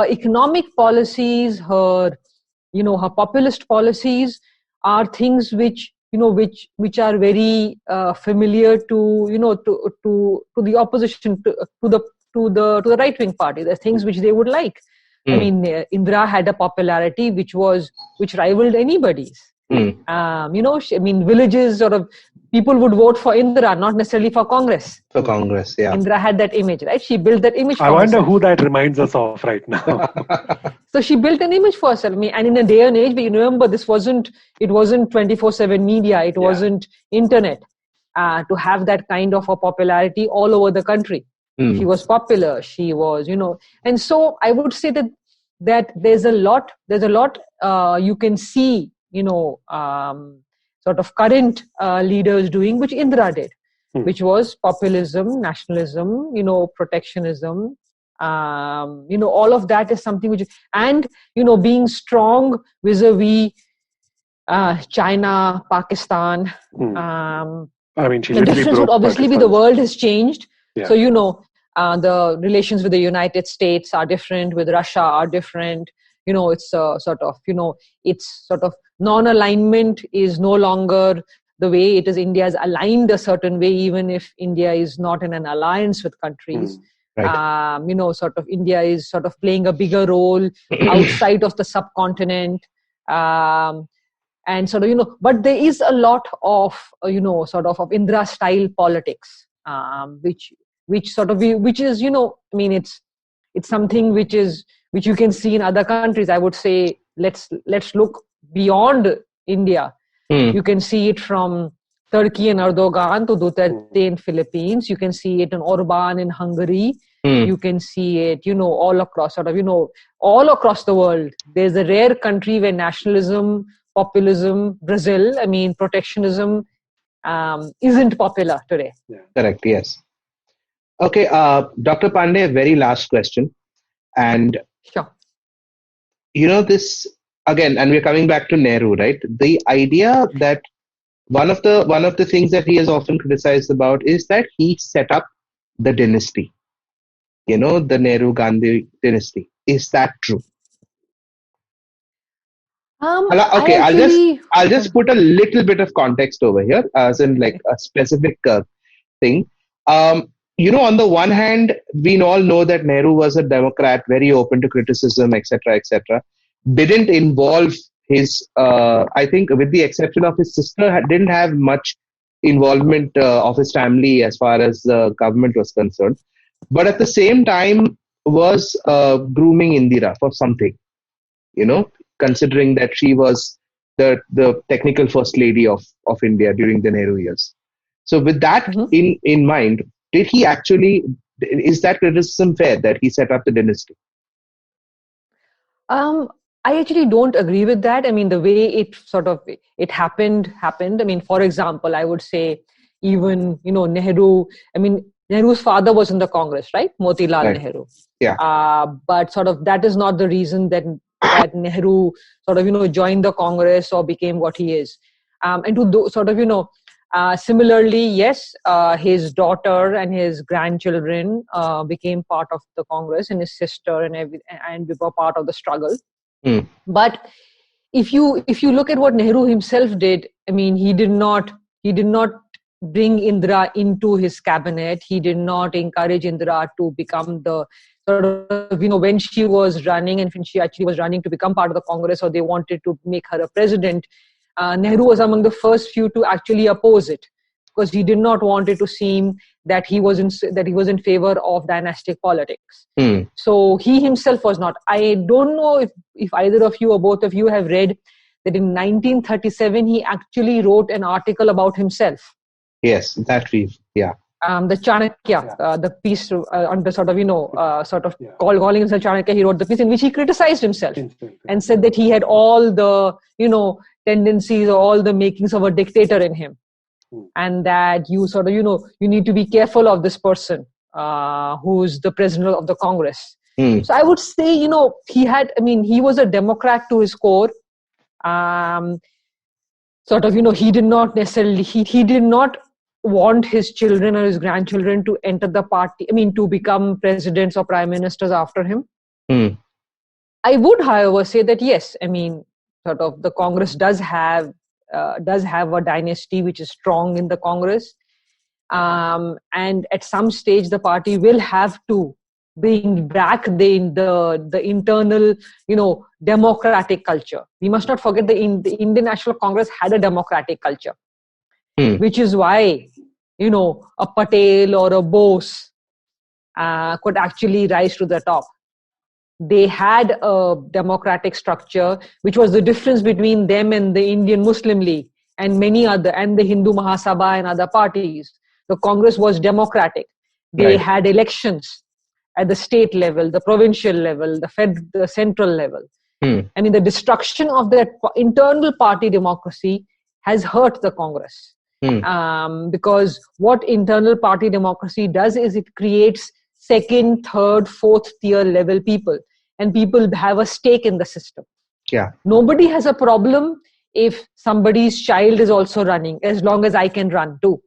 S4: economic policies, her populist policies are things which are very familiar to the opposition, to the right-wing party. They're things which they would like. I mean, Indira had a popularity which rivaled anybody's. Villages people would vote for Indira, not necessarily for Congress.
S2: For Congress, yeah.
S4: Indira had that image, right? She built that image for
S3: herself. I wonder
S4: herself.
S3: who that reminds us of right now.
S4: So she built an image for herself. And in a day and age, but you remember, it wasn't 24/7 media, it wasn't internet, to have that kind of a popularity all over the country. She was popular. She was, and so I would say that there's a lot you can see, sort of current leaders doing, which Indira did, which was populism, nationalism, protectionism. All of that is something which, and being strong vis-a-vis China, Pakistan.
S3: She
S4: the difference would obviously be the world has changed.
S3: Yeah.
S4: So, the relations with the United States are different, with Russia are different. It's sort of non-alignment is no longer the way it is. India is aligned a certain way, even if India is not in an alliance with countries. Right. India is sort of playing a bigger role outside of the subcontinent. And but there is a lot of, of Indira style politics, which is, it's something which you can see in other countries. I would say, let's look beyond India. You can see it from Turkey and Erdogan to Duterte in Philippines. You can see it in Orban in Hungary. You can see it, all across, all across the world. There's a rare country where nationalism, populism, Brazil, protectionism isn't popular today.
S2: Yeah. Correct, yes. Okay, Dr. Pande, very last question. And,
S4: sure.
S2: This, again, and we're coming back to Nehru, right? The idea that one of the things that he is often criticized about is that he set up the dynasty, the Nehru-Gandhi dynasty. Is that true? Okay, I'll just put a little bit of context over here, as in like a specific thing. On the one hand, we all know that Nehru was a Democrat, very open to criticism, etc., etc. Didn't involve his, I think, with the exception of his sister, didn't have much involvement of his family as far as the government was concerned. But at the same time, was grooming Indira for something, considering that she was the technical first lady of India during the Nehru years. So with that in mind, did he actually, is that criticism fair that he set up the dynasty?
S4: I actually don't agree with that. The way it happened. For example, I would say even, Nehru, Nehru's father was in the Congress, right? Motilal Nehru.
S2: Yeah.
S4: But that is not the reason that Nehru joined the Congress or became what he is. And to similarly, yes, his daughter and his grandchildren became part of the Congress, and his sister and were part of the struggle. But if you look at what Nehru himself did, he did not bring Indira into his cabinet. He did not encourage Indira to become the when she was running, and when she actually was running to become part of the Congress, or they wanted to make her a president, Nehru was among the first few to actually oppose it, because he did not want it to seem that he was in favor of dynastic politics. So he himself was not. I don't know if either of you or both of you have read that in 1937 he actually wrote an article about himself.
S2: Yes, that yeah.
S4: The Chanakya, the piece under calling himself Chanakya, he wrote the piece in which he criticized himself and said that he had all the tendencies or all the makings of a dictator in him. and that you sort of, you need to be careful of this person who's the president of the Congress. So I would say, he was a Democrat to his core. He did not necessarily, he did not want his children or his grandchildren to enter the party, to become presidents or prime ministers after him. I would, however, say that yes, the Congress does have a dynasty which is strong in the Congress. And at some stage, the party will have to bring back the internal, democratic culture. We must not forget the Indian National Congress had a democratic culture, which is why, a Patel or a Bose could actually rise to the top. They had a democratic structure, which was the difference between them and the Indian Muslim League and many other, and the Hindu Mahasabha and other parties. The Congress was democratic. They had elections at the state level, the provincial level, the central level. The destruction of that internal party democracy has hurt the Congress. Because what internal party democracy does is it creates second, third, fourth tier level people, and people have a stake in the system. Nobody has a problem if somebody's child is also running, as long as I can run too.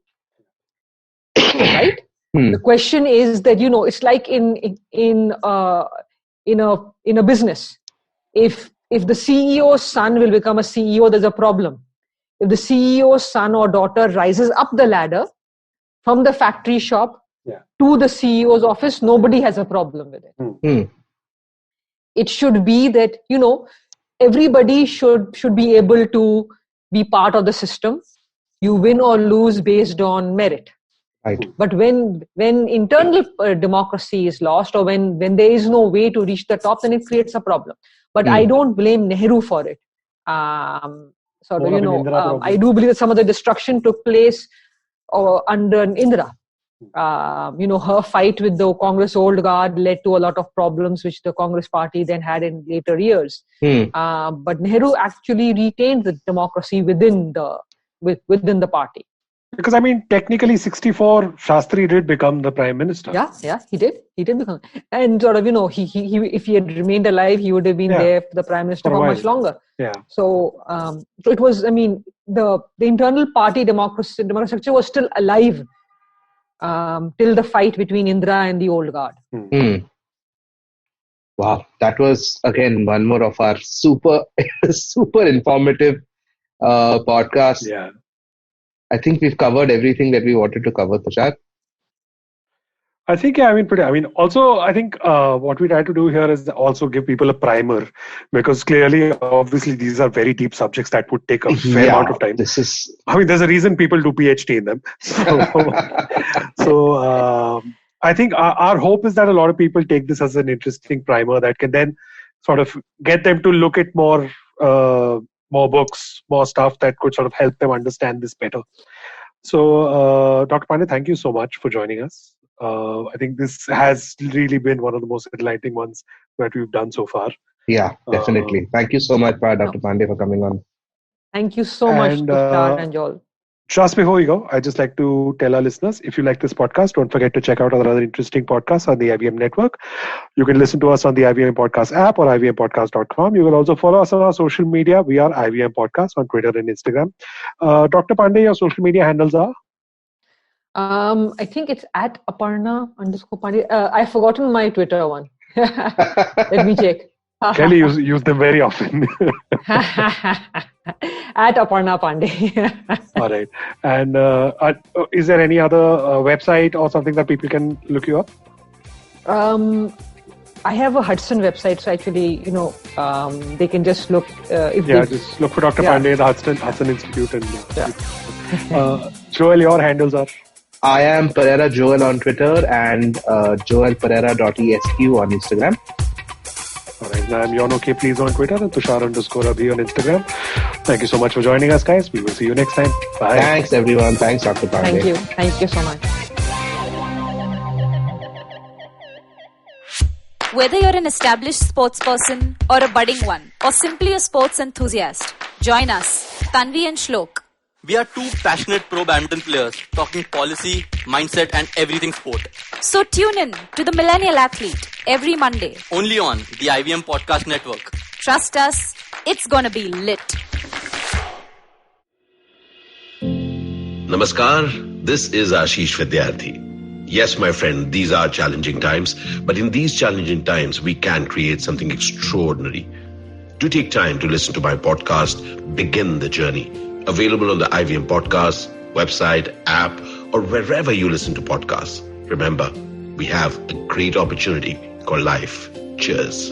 S4: Right? The question is that, it's like in a business. If the CEO's son will become a CEO, there's a problem. If the CEO's son or daughter rises up the ladder from the factory shop to the CEO's office, nobody has a problem with it. It should be that, everybody should be able to be part of the system. You win or lose based on merit. But when internal democracy is lost, or when there is no way to reach the top, then it creates a problem. But I don't blame Nehru for it. I do believe that some of the destruction took place under Indira. Her fight with the Congress old guard led to a lot of problems which the Congress party then had in later years. But Nehru actually retained the democracy within the party.
S3: Because technically 64, Shastri did become the prime minister.
S4: Yeah, he did become. And he if he had remained alive, he would have been there, the prime minister, for much longer. So it was, the internal party democracy structure was still alive till the fight between Indira and the old guard.
S2: Wow, that was again one more of our super informative podcast. I think we've covered everything that we wanted to cover, Tushar.
S3: I think, also, I think what we try to do here is also give people a primer, because clearly, obviously, these are very deep subjects that would take a fair amount of time. There's a reason people do PhD in them. So I think our hope is that a lot of people take this as an interesting primer that can then sort of get them to look at more books, more stuff that could sort of help them understand this better. So, Dr. Pande, thank you so much for joining us. I think this has really been one of the most enlightening ones that we've done so far.
S2: Yeah, definitely. Thank you so much, Dr. Pande, for coming on.
S4: Thank you so much, Tushar and Joel.
S3: Just before we go, I'd just like to tell our listeners, if you like this podcast, don't forget to check out our other interesting podcasts on the IVM network. You can listen to us on the IVM Podcast app or ivmpodcast.com. You can also follow us on our social media. We are IVM Podcast on Twitter and Instagram. Dr. Pande, your social media handles are?
S4: I think it's at Aparna_Pande. I've forgotten my Twitter one. Let me check.
S3: Kelly use them very often.
S4: At Aparna Pande.
S3: All right. And is there any other website or something that people can look you up?
S4: I have a Hudson website, so actually, they can just look.
S3: Just look for Dr. Pande, the Hudson Institute. And Joel, your handles are?
S2: I am Pereira Joel on Twitter and joelpereira.esq on Instagram.
S3: All right, I'm Yono Please on Twitter and Tushar_Abhi on Instagram. Thank you so much for joining us, guys. We will see you next time. Bye.
S2: Thanks, everyone. Thanks, Dr. Pande.
S4: Thank you so much.
S1: Whether you're an established sports person or a budding one, or simply a sports enthusiast, join us, Tanvi and Shlok.
S6: We are two passionate pro badminton players talking policy, mindset and everything sport.
S1: So tune in to The Millennial Athlete every Monday.
S6: Only on the IVM Podcast Network.
S1: Trust us, it's gonna be lit.
S7: Namaskar, this is Ashish Vidyarthi. Yes, my friend, these are challenging times, but in these challenging times, we can create something extraordinary. Do take time to listen to my podcast, Begin the Journey, available on the IVM Podcast, website, app, or wherever you listen to podcasts. Remember, we have a great opportunity called life. Cheers.